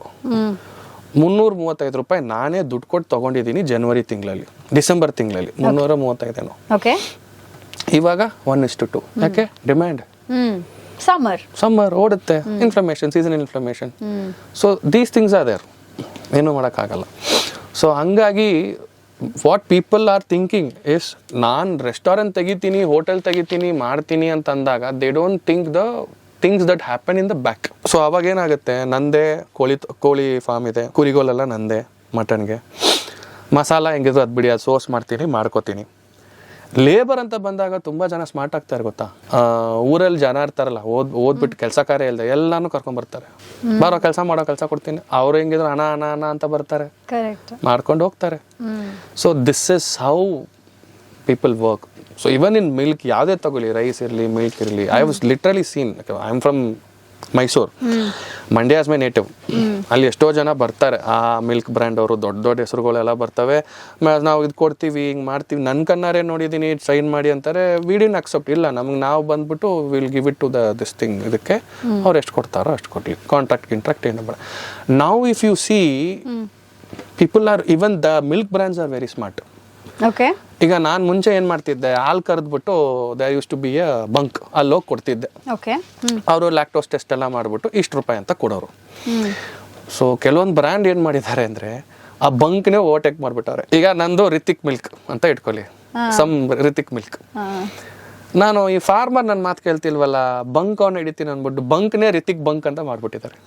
335 ರೂಪಾಯಿ ನಾನೇ ದುಡ್ಡು ಕೊಟ್ಟು ತೊಗೊಂಡಿದ್ದೀನಿ ಜನವರಿ ತಿಂಗಳಲ್ಲಿ, ಡಿಸೆಂಬರ್ ತಿಂಗಳಲ್ಲಿ 335 ಓಕೆ. ಇವಾಗ 1:2. ಯಾಕೆ? ಡಿಮ್ಯಾಂಡ್. ಸಮ್ಮರ್ ಓಡುತ್ತೆ, inflammation, seasonal inflammation. So these things are there, ಏನೂ ಮಾಡೋಕ್ಕಾಗಲ್ಲ. ಸೊ ಹಂಗಾಗಿ what people are thinking is, ನಾನು ರೆಸ್ಟೋರೆಂಟ್ ತೆಗಿತೀನಿ, ಹೋಟೆಲ್ ತೆಗಿತೀನಿ, ಮಾಡ್ತೀನಿ ಅಂತ ಅಂದಾಗ they don't think the things that happen in the back. So ಅವಾಗ ಏನಾಗುತ್ತೆ, ನಂದೇ ಕೋಳಿ ಫಾರ್ಮ್ ಇದೆ, ಕುರಿಗೋಲೆಲ್ಲ ನಂದೇ, ಮಟನ್ಗೆ ಮಸಾಲ ಹೆಂಗಿದ್ರು ಅದು ಬಿಡಿ, ಅದು ಸೋರ್ಸ್ ಮಾಡ್ತೀನಿ, ಮಾಡ್ಕೋತೀನಿ. ಲೇಬರ್ ಅಂತ ಬಂದಾಗ ತುಂಬ ಜನ ಸ್ಮಾರ್ಟ್ ಆಗ್ತಾರೆ ಗೊತ್ತಾ. ಊರಲ್ಲಿ ಜನ ಇರ್ತಾರಲ್ಲ, ಓದ್ಬಿಟ್ಟು ಕೆಲಸ ಕಾರ್ಯ ಇಲ್ಲದೆ ಎಲ್ಲಾನು ಕರ್ಕೊಂಡ್ಬರ್ತಾರೆ, ಬರೋ ಕೆಲಸ ಕೊಡ್ತೀನಿ, ಅವ್ರು ಹೆಂಗಿದ್ರು ಹಣ ಅಂತ ಬರ್ತಾರೆ, ಮಾಡ್ಕೊಂಡು ಹೋಗ್ತಾರೆ. So this is how people work. So even in milk, ಯಾವುದೇ ತಗೊಳ್ಳಿ, ರೈಸ್ ಇರಲಿ, ಮಿಲ್ಕ್ ಇರಲಿ, I was literally seen. I am from Mysuru, Mandya is my native. ಅಲ್ಲಿ ಎಷ್ಟೋ ಜನ ಬರ್ತಾರೆ, ಆ ಮಿಲ್ಕ್ ಬ್ರ್ಯಾಂಡ್ ಅವರು, ದೊಡ್ಡ ಹೆಸರುಗಳೆಲ್ಲ ಬರ್ತವೆ, ನಾವು ಇದು ಕೊಡ್ತೀವಿ, ಹಿಂಗೆ ಮಾಡ್ತೀವಿ, ನನ್ನ ಕಣ್ಣಾರೆ ನೋಡಿದ್ದೀನಿ, ಟ್ರೈನ್ ಮಾಡಿ ಅಂತಾರೆ. We didn't accept. ಇಲ್ಲ, ನಮ್ಗೆ ನಾವು ಬಂದ್ಬಿಟ್ಟು will give it to this thing, ಇದಕ್ಕೆ ಅವ್ರು ಎಷ್ಟು ಕೊಡ್ತಾರೋ ಅಷ್ಟು ಕೊಡಲಿ, ಕಾಂಟ್ರಾಕ್ಟ್ ಏನು ಬೇಡ. Now if you see people are, even the milk brands are very smart. ಈಗ ನಾನು ಮುಂಚೆ ಏನು ಮಾಡ್ತಿದ್ದೆ, ಹಾಲು ಕರೆದ್ಬಿಟ್ಟು there used to be a bunk, ಅಲ್ಲಿ ಹೋಗಿ ಕೊಡ್ತಿದ್ದೆ. ಅವರು ಲ್ಯಾಕ್ಟೋಸ್ ಟೆಸ್ಟ್ ಎಲ್ಲ ಮಾಡಿಬಿಟ್ಟು ಇಷ್ಟು ರೂಪಾಯಿ ಅಂತ ಕೊಡೋರು. ಸೊ ಕೆಲವೊಂದು ಬ್ರ್ಯಾಂಡ್ ಏನು ಮಾಡಿದ್ದಾರೆ ಅಂದರೆ, ಆ ಬಂಕ್ನೇ ಓವರ್ಟೇಕ್ ಮಾಡಿಬಿಟ್ಟವ್ರೆ. ಈಗ ನಂದು ರಿತಿಕ್ ಮಿಲ್ಕ್ ಅಂತ ಇಟ್ಕೊಳ್ಳಿ, ರಿತಿಕ್ ಮಿಲ್ಕ್. ನಾನು ಈ ಫಾರ್ಮರ್ ನನ್ನ ಮಾತು ಕೇಳ್ತಿಲ್ವಲ್ಲ, ಬಂಕ್ ಅವ್ನು ಹಿಡಿತೀನಿ ಅಂದ್ಬಿಟ್ಟು ಬಂಕ್ನೇ ರಿತಿಕ್ ಬಂಕ್ ಅಂತ ಮಾಡ್ಬಿಟ್ಟಿದ್ದಾರೆ.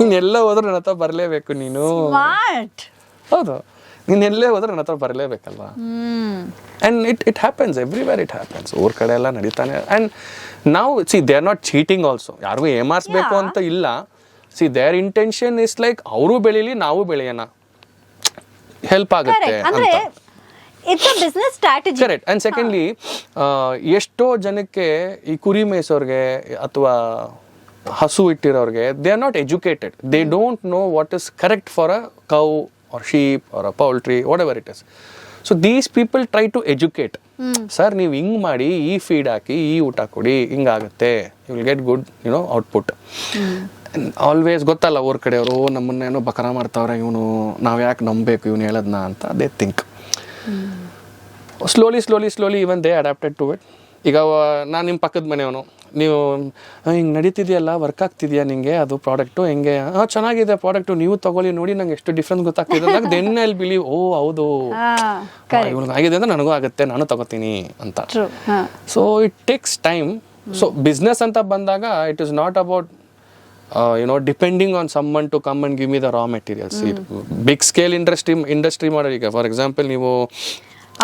ನೀನು ಎಲ್ಲ ಹೋದ್ರೂ ನನ್ನ ಹತ್ರ ಬರಲೇಬೇಕು ನೀನು. ಹೌದು, ನೀನು ಎಲ್ಲೇ ಹೋದ್ರೆ ನನ್ನ ಹತ್ರ ಬರಲೇಬೇಕಲ್ವಾ. And it happens everywhere, it happens. ಊರ ಕಡೆ ಎಲ್ಲ ನಡೀತಾನೆ. ಆ್ಯಂಡ್ ನಾವು they are not cheating also, ಯಾರಿಗೂ ಏಮಾರಿಸ್ಬೇಕು ಅಂತ ಇಲ್ಲ. ದೇರ್ ಇಂಟೆನ್ಷನ್ ಇಸ್ ಲೈಕ್ ಅವರು ಬೆಳೀಲಿ ನಾವು ಬೆಳೆಯೋಣ, ಹೆಲ್ಪ್ ಆಗುತ್ತೆ ಅಂತ. It's a business strategy. Correct. And secondly, ಎಷ್ಟೋ ಜನಕ್ಕೆ ಈ ಕುರಿ ಮೇಯಿಸೋರಿಗೆ ಅಥವಾ ಹಸು ಇಟ್ಟಿರೋರಿಗೆ they are not educated. They don't know what is correct for a cow or sheep or a poultry, whatever it is. So these people try to educate. Sir ನೀವು ಹಿಂಗೆ ಮಾಡಿ, ಈ ಫೀಡ್ ಹಾಕಿ, ಈ ಊಟ ಕೊಡಿ, ಹಿಂಗಾಗುತ್ತೆ, you will get good output. Always ಗೊತ್ತಲ್ಲ ಊರ ಕಡೆಯವರು, ನಮ್ಮನ್ನೇನೋ ಬಕರ ಮಾಡ್ತಾವ್ರೆ ಇವನು, ನಾವು ಯಾಕೆ ನಂಬಬೇಕು ಇವನು ಹೇಳೋದನ್ನ ಅಂತ they think. Slowly even they adapted to it. ಈಗ ನಾನು ನಿಮ್ಮ ಪಕ್ಕದ ಮನೆಯವನು, ನೀವು ಹಿಂಗೆ ನಡೀತಿದೆಯಲ್ಲ, ವರ್ಕ್ ಆಗ್ತಿದೆಯಾ ನಿಮಗೆ ಅದು ಪ್ರಾಡಕ್ಟು, ಹೆಂಗೆ ಚೆನ್ನಾಗಿದೆ ಪ್ರಾಡಕ್ಟು, ನೀವು ತಗೊಳ್ಳಿ ನೋಡಿ, ನಂಗೆ ಎಷ್ಟು ಡಿಫ್ರೆನ್ಸ್ ಗೊತ್ತಾಗ್ತಿದೆ, ನಂಗೆ ದೆನ್ ಐ ವಿಲ್ ಬಿಲೀವ್, ಓ ಹೌದು ಇವನಿಗೆ ಆಗಿದೆ ಅಂದರೆ ನನಗೂ ಆಗುತ್ತೆ, ನಾನು ತಗೋತೀನಿ ಅಂತ. So it takes time. So business ಅಂತ ಬಂದಾಗ it is not about depending on someone to come and give me the raw materials. Big scale industry ಮಾಡೋದು, ಈಗ ಫಾರ್ ಎಕ್ಸಾಂಪಲ್ ನೀವು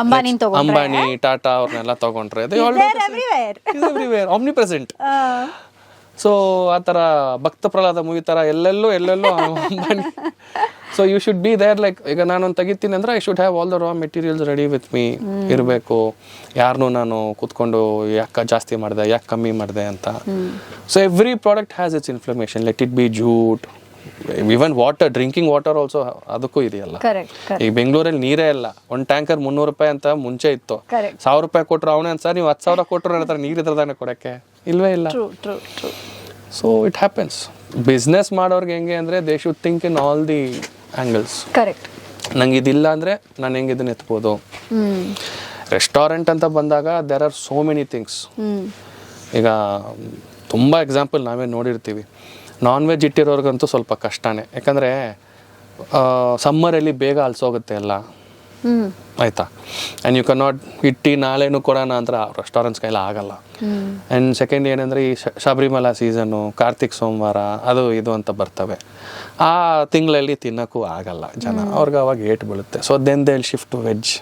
ಅಂಬಾನಿ, ಟಾಟಾ ಅವ್ರನ್ನೆಲ್ಲ ತಗೊಂಡ್ರೆ ಎವ್ರಿವೇರ್, ಆಮ್ನಿ ಪ್ರೆಸೆಂಟ್. ಸೊ ಆ ಥರ ಭಕ್ತ ಪ್ರಹ್ಲಾದ ಮೂವಿ ಥರ ಎಲ್ಲೆಲ್ಲೋ Ambani. So you should be there. Like ಈಗ ನಾನೊಂದು ತೆಗಿತೀನಿ ಅಂದರೆ I should have all the raw materials ready with me ಇರಬೇಕು. ಯಾರನ್ನೂ ನಾನು ಕೂತ್ಕೊಂಡು ಯಾಕೆ ಜಾಸ್ತಿ ಮಾಡಿದೆ, ಯಾಕೆ ಕಮ್ಮಿ ಮಾಡಿದೆ ಅಂತ. So every product has its inflammation. Let it B jute, even water, drinking water also ಅದಕ್ಕೂ ಇದೆಯಲ್ಲ. ಈಗ ಬೆಂಗಳೂರಲ್ಲಿ ನೀರೇ ಇಲ್ಲ, ಒಂದು ಟ್ಯಾಂಕರ್ 300 ರೂಪಾಯಿ ಅಂತ ಮುಂಚೆ ಇತ್ತು. 1000 ರೂಪಾಯಿ ಕೊಟ್ಟರು ಅವನೇ ಅಂತ, ನೀವು 10,000 ಕೊಟ್ಟರು ನನ್ನ ಹತ್ರ ನೀರು ಇದ್ರದಾನೆ ಕೊಡೋಕ್ಕೆ ಇಲ್ವೇ ಇಲ್ಲ. So it happens. ಬಿಸ್ನೆಸ್ ಮಾಡೋರ್ಗೆ ಹೆಂಗೆ ಅಂದರೆ they should think in all the angles. Correct. ನಂಗೆ ಇದಿಲ್ಲ ಅಂದರೆ ನಾನು ಹೆಂಗೆ ಇದನ್ನ ಎತ್ಬೋದು. ರೆಸ್ಟೋರೆಂಟ್ ಅಂತ ಬಂದಾಗ there are so many things. ಈಗ ತುಂಬ ಎಕ್ಸಾಂಪಲ್ ನಾವೇ ನೋಡಿರ್ತೀವಿ. ನಾನ್ ವೆಜ್ ಇಟ್ಟಿರೋರ್ಗಂತೂ ಸ್ವಲ್ಪ ಕಷ್ಟನೇ, ಯಾಕಂದರೆ ಸಮ್ಮರಲ್ಲಿ ಬೇಗ ಅಲ್ಸೋಗುತ್ತೆ ಎಲ್ಲ, ಆಯಿತಾ. ಆ್ಯಂಡ್ ಯು ಕ್ಯಾನ್ ನಾಟ್ ಇಟ್ಟು ನಾಳೆನೂ ಕೊಡೋಣ ಅಂದ್ರೆ ರೆಸ್ಟೋರೆಂಟ್ಸ್ ಕೈಲ ಆಗಲ್ಲ. ಆ್ಯಂಡ್ ಸೆಕೆಂಡ್ ಏನಂದರೆ ಈ ಶಬರಿಮಲಾ ಸೀಸನ್ನು, ಕಾರ್ತಿಕ್ ಸೋಮವಾರ, ಅದು ಇದು ಅಂತ ಬರ್ತವೆ. ಆ ತಿಂಗಳಲ್ಲಿ ತಿನ್ನೋಕ್ಕೂ ಆಗಲ್ಲ ಜನ, ಅವ್ರಿಗೆ ಅವಾಗ ಏಟ್ ಬೀಳುತ್ತೆ. So then they will shift to veg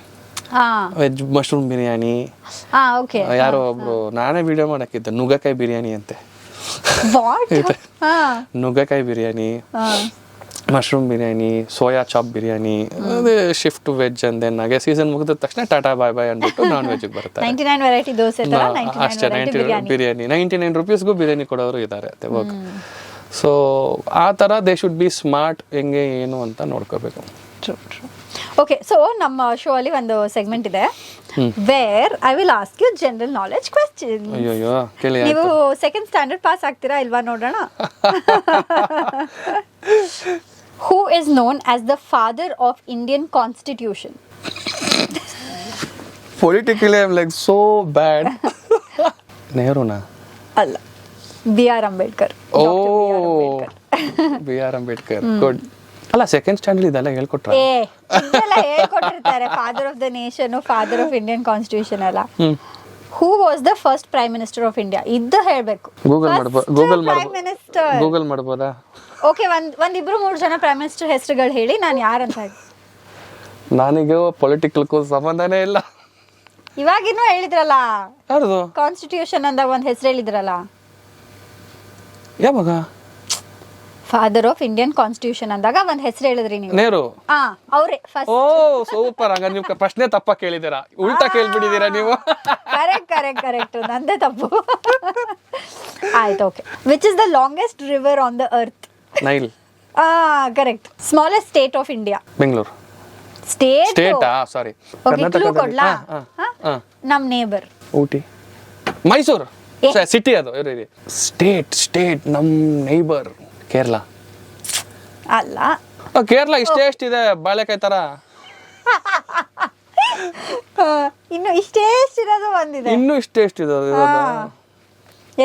mushroom biryani. ಯಾರೋ ಒಬ್ರು ನಾನೇ ವಿಡಿಯೋ ಮಾಡೋಕ್ಕಿದ್ದೆ, ನುಗ್ಗಕಾಯಿ ಬಿರಿಯಾನಿ ಅಂತೆ. ನುಗ್ಗಕಾಯಿ biryani, mushroom biryani, soya chop biryani, ಅದೇ shift to veg. And then ಹಾಗೆ ಸೀಸನ್ ಮುಗಿದ ತಕ್ಷಣ ಟಾಟಾ ಬಾಯ್ ಬಾಯ್ ಅಂದ್ಬಿಟ್ಟು ನಾನ್ ವೆಜ್ಗೆ ಬರ್ತಾರೆ. 99 ವೆರೈಟಿ ದೋಸೆ ತರ ಅಷ್ಟೇ, 99 ಬಿರಿಯಾನಿ, 99 ರೂಪೀಸ್ಗೂ ಬಿರಿಯಾನಿ ಕೊಡೋರು ಇದ್ದಾರೆ. ಸೊ ಆ ಥರ ದೇ ಶುಡ್ ಬಿ ಸ್ಮಾರ್ಟ್, ಹೆಂಗೆ ಏನು ಅಂತ ನೋಡ್ಕೋಬೇಕು. ಓಕೆ, ಸೊ ನಮ್ಮ ಶೋ ಅಲ್ಲಿ ಒಂದು ಸೆಗ್ಮೆಂಟ್ ಇದೆ where I will ask you general knowledge question. ನೀವು ಸೆಕೆಂಡ್ ಸ್ಟ್ಯಾಂಡರ್ಡ್ ಪಾಸ್ ಆಗ್ತೀರಾ ಇಲ್ವಾ ನೋಡೋಣ. Who is known as the father of Indian constitution? Politically I am like so bad. ನೆಹರೂನಾ? ಅಲ್ಲ, ಬಿ ಆರ್ ಅಂಬೇಡ್ಕರ್. ಓ, ಬಿ ಆರ್ ಅಂಬೇಡ್ಕರ್. ಗುಡ್. ಅಲ್ಲ, second standard ಇದೆಲ್ಲ ಹೇಳ್ಕೊಟ್ರೆ ಹೇಳ್ಕೊಟ್ಟಿರ್ತಾರೆ. Father of the nation, father of Indian constitution ಅಲ್ಲ. Who was the first prime minister of India? ಇದ್ದು ಹೇಳ್ಬೇಕು. ಗೂಗಲ್ ಮಾಡ್ಬೋದಾ? ಓಕೆ, ಒಂದಿಬ್ರು 3 ಜನ ಪ್ರೈಮ್ ಮಿನಿಸ್ಟರ್ ಹೆಸರುಗಳು ಹೇಳಿ, ನಾನು ಯಾರಂತ. ನನಗೆ ಪೊಲಿಟಿಕಲ್ಗೂ ಸಂಬಂಧನೇ ಇಲ್ಲ. ಇವಾಗಿನ್ನೂ ಹೇಳಿದ್ರಲ್ಲ, ಯಾರದು ಕಾನ್ಸ್ಟಿಟ್ಯೂಷನ್ ಅಂದಾಗ ಒಂದು ಹೆಸರು ಹೇಳಿದ್ರಲ್ಲ. ಯಾವಾಗ? ಫಾದರ್ ಆಫ್ ಇಂಡಿಯನ್ ಕಾನ್ಸ್ಟಿಟ್ಯೂಷನ್ ಅಂದಾಗ ಒಂದ್ ಹೆಸರು ಹೇಳಿದ್ರಿ ನೀವು. ನೆಹರು. ಅವರೇ ಫಸ್ಟ್. ಓ ಸೂಪರ್. ಹಂಗ ನೀವು ಪ್ರಶ್ನೆ ತಪ್ಪ ಕೇಳಿದ್ದೀರಾ, ಉಲ್ಟಾ ಕೇಳ್ಬಿಟ್ಟಿದ್ದೀರಾ ನೀವು. ಕರೆಕ್ಟ್, ನಂದೇ ತಪ್ಪು. ಆಯ್ತು, okay. Which is the longest river on the earth? Nile. Correct. Smallest state of India? Bengaluru. State sorry, ಕೊಡ್ಲಾ? ನಮ್ ನೇಬರ್ ಊಟಿ. ಮೈಸೂರು ಸಿಟಿ. ಅದು ಸ್ಟೇಟ್ ನಮ್ ನೇಬರ್ ಕೇರಳ. ಅಲ್ಲ, ಕೇರಳ ಇಷ್ಟೇ ಎಷ್ಟಿದೆ ಬಾಳೆಕಾಯಿ ತರ. ಇನ್ನು ಇಷ್ಟೇಷ್ಟಿರೋದು ಒಂದಿದೆ. ಇನ್ನು ಇಷ್ಟೇಷ್ಟಿದೆ.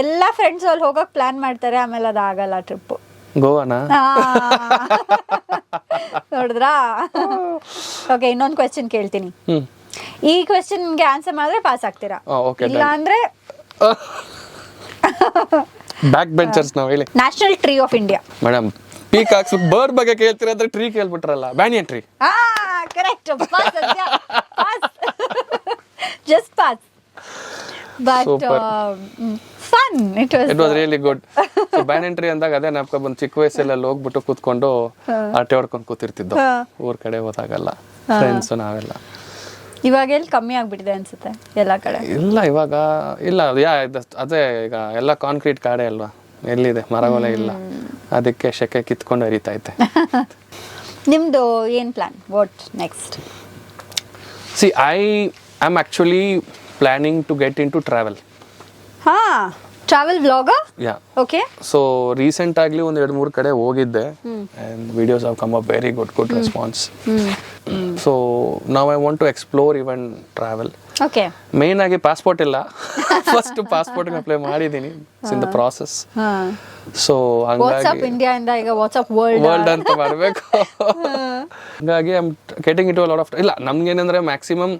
ಎಲ್ಲ ಫ್ರೆಂಡ್ಸ್ ಅಲ್ಲಿ ಹೋಗಕ್ ಪ್ಲಾನ್ ಮಾಡ್ತಾರೆ, ಆಮೇಲೆ ಅದು ಆಗಲ್ಲ ಟ್ರಿಪ್. ಗೋವಾನಾ? ನೋಡಿದ್ರಾ? ಓಕೆ, ಇನ್ನೊಂದು ಕ್ವೆಶ್ಚನ್ ಕೇಳ್ತೀನಿ. ಈ ಕ್ವೆಶ್ಚನ್ಗೆ ಆನ್ಸರ್ ಮಾಡಿದ್ರೆ ಪಾಸ್ ಆಗ್ತೀರಾ, ಇಲ್ಲ ಅಂದ್ರೆ ಬ್ಯಾಕ್ ಬೆಂಚರ್ಸ್ ನಾವು. ಹೇಳಿ. National tree of India? Madam, peacocks bird ಬಗ್ಗೆ ಕೇಳ್ತೀರಾ ಅಂದ್ರೆ ಟ್ರೀ ಕೇಳ್ಬಿಟ್ರಲ್ಲ, banyan tree. Correct pass just pass but Super. Fun it was really good. So ban entry ಅಂದಾಗ ಅದೇ ನಾಪ್ಕ ಬಂದು ಚಿಕ್ಕ ವಯಸ್ಸಲ್ಲಿ ಹೋಗ್ಬಿಟ್ಟು ಕೂತ್ಕೊಂಡು ಆಟೆ ಹೊಡ್ಕೊಂಡು ಕೂತಿರ್ತಿದ್ದೋ ಊರ್ ಕಡೆ ಹೋದಾಗಲ್ಲ ಫ್ರೆಂಡ್ಸ್ ನಾವೆಲ್ಲ. ಇವಾಗ ಎಲ್ಲಿ ಕಮ್ಮಿ ಆಗ್ಬಿಟ್ಟಿದೆ ಅನ್ಸುತ್ತೆ ಎಲ್ಲ ಕಡೆ. ಇಲ್ಲ ಇವಾಗ ಇಲ್ಲ ಅದೇ ಈಗ ಎಲ್ಲ ಕಾಂಕ್ರೀಟ್ ಕಾಡೆ ಅಲ್ವಾ, ಎಲ್ಲಿದೆ ಮರಗಳೇ ಇಲ್ಲ, ಅದಕ್ಕೆ ಶೆಕೆ ಕಿತ್ಕೊಂಡು ಹರಿತೈತೆ. ನಿಮ್ದು ಏನ್ plan, what next? See I am actually planning to get into travel. ಹಾ, travel vlogger. Yeah, okay. So recent ಆಗ್ಲಿ ಒಂದ್ 2-3 ಕಡೆ ಹೋಗಿದ್ದೆ and videos have come up very good response. So ನಾವ್ I want to explore even travel. Okay. Main ಆಗಿ passport ಇಲ್ಲ, first passport apply ಮಾಡಿದೀನಿ, it's in the process. So WhatsApp India ಇಂದ ಈಗ ವಾಟ್ಸ್ಆಪ್ ವರ್ಲ್ಡ್ ಅಂತ ಮಾಡಬೇಕು. ಹಾಗಾಗಿ I am getting it to a lot of, ಇಲ್ಲ ನಮ್ಗೇನಂದ್ರೆ ಮ್ಯಾಕ್ಸಿಮಮ್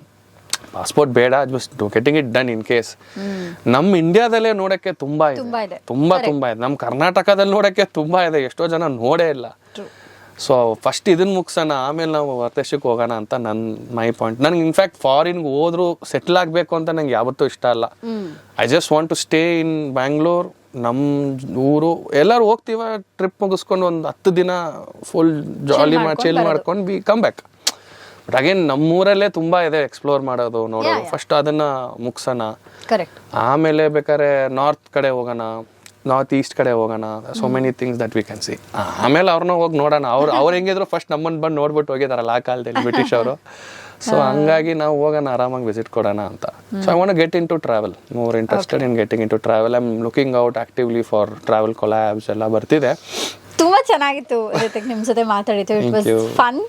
ಪಾಸ್ಪೋರ್ಟ್ ಬೇಡ, just getting it done in case. ನಮ್ಮ ಇಂಡಿಯಾದಲ್ಲೇ ನೋಡಕ್ಕೆ ತುಂಬಾ ಇದೆ, ತುಂಬಾ ಇದೆ. ನಮ್ಮ ಕರ್ನಾಟಕದಲ್ಲಿ ನೋಡಕ್ಕೆ ತುಂಬಾ ಇದೆ, ಎಷ್ಟೋ ಜನ ನೋಡೇ ಇಲ್ಲ. ಸೊ ಫಸ್ಟ್ ಇದನ್ನ ಮುಗ್ಸೋಣ, ಆಮೇಲೆ ನಾವು ಹೊರದೇಶಕ್ಕೆ ಹೋಗೋಣ ಅಂತ ಮೈ ಪಾಯಿಂಟ್. ನನಗೆ ಇನ್ಫ್ಯಾಕ್ಟ್ ಫಾರಿನ್ಗೆ ಹೋದ್ರು ಸೆಟ್ಲ್ ಆಗಬೇಕು ಅಂತ ನಂಗೆ ಯಾವತ್ತೂ ಇಷ್ಟ ಅಲ್ಲ. I just want to stay in Bangalore. ನಮ್ಮ ಊರು ಎಲ್ಲರೂ ಹೋಗ್ತೀವ ಟ್ರಿಪ್ ಮುಗಿಸ್ಕೊಂಡು ಒಂದು 10 ದಿನ ಫುಲ್ ಜಾಲಿ ಚಿಲ್ ಮಾಡ್ಕೊಂಡು be come back. But again ನಮ್ಮೂರಲ್ಲೇ ತುಂಬಾ ಇದೆ ಎಕ್ಸ್ಪ್ಲೋರ್ ಮಾಡೋದು, ನೋಡೋದು. ಫಸ್ಟ್ ಅದನ್ನ ಮುಗ್ಸೋಣ, ಆಮೇಲೆ ಬೇಕಾದ್ರೆ ನಾರ್ತ್ ಕಡೆ ಹೋಗೋಣ, ನಾರ್ತ್ ಈಸ್ಟ್ ಕಡೆ ಹೋಗೋಣ. So many things that we can see. ಆಮೇಲೆ ಅವ್ರನ್ನ ಹೋಗಿ ನೋಡೋಣ. ಅವ್ರು ಹೆಂಗಿದ್ರು ಫಸ್ಟ್ ನಮ್ಮನ್ನು ಬಂದು ನೋಡ್ಬಿಟ್ಟು ಹೋಗಿದಾರಲ್ಲ ಆ ಕಾಲದಲ್ಲಿ ಬ್ರಿಟಿಷ್ ಅವರು. ಸೊ ಹಂಗಾಗಿ ನಾವು ಹೋಗೋಣ, ಆರಾಮಾಗಿ ವಿಸಿಟ್ ಕೊಡೋಣ ಅಂತ. So I want to get into travel, more interested in getting into travel. I am looking out actively for travel collabs ಎಲ್ಲ ಬರ್ತಿದೆ. ತುಂಬಾ ಚೆನ್ನಾಗಿತ್ತು ರಿತಿಕ್, ನಿಮ್ ಜೊತೆ ಮಾತಾಡಿದ್ದು. It was fun.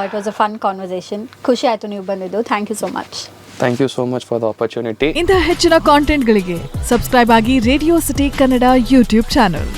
It was a fun conversation. ಖುಷಿ ಆಯ್ತು ನೀವು ಬಂದಿದ್ದು. Thank you so much. Thank you so much for the opportunity. ಇಂತಹ ಹೆಚ್ಚಿನ ಕಾಂಟೆಂಟ್ಗಳಿಗೆ ಸಬ್ಸ್ಕ್ರೈಬ್ ಆಗಿ radio city Kannada YouTube channel.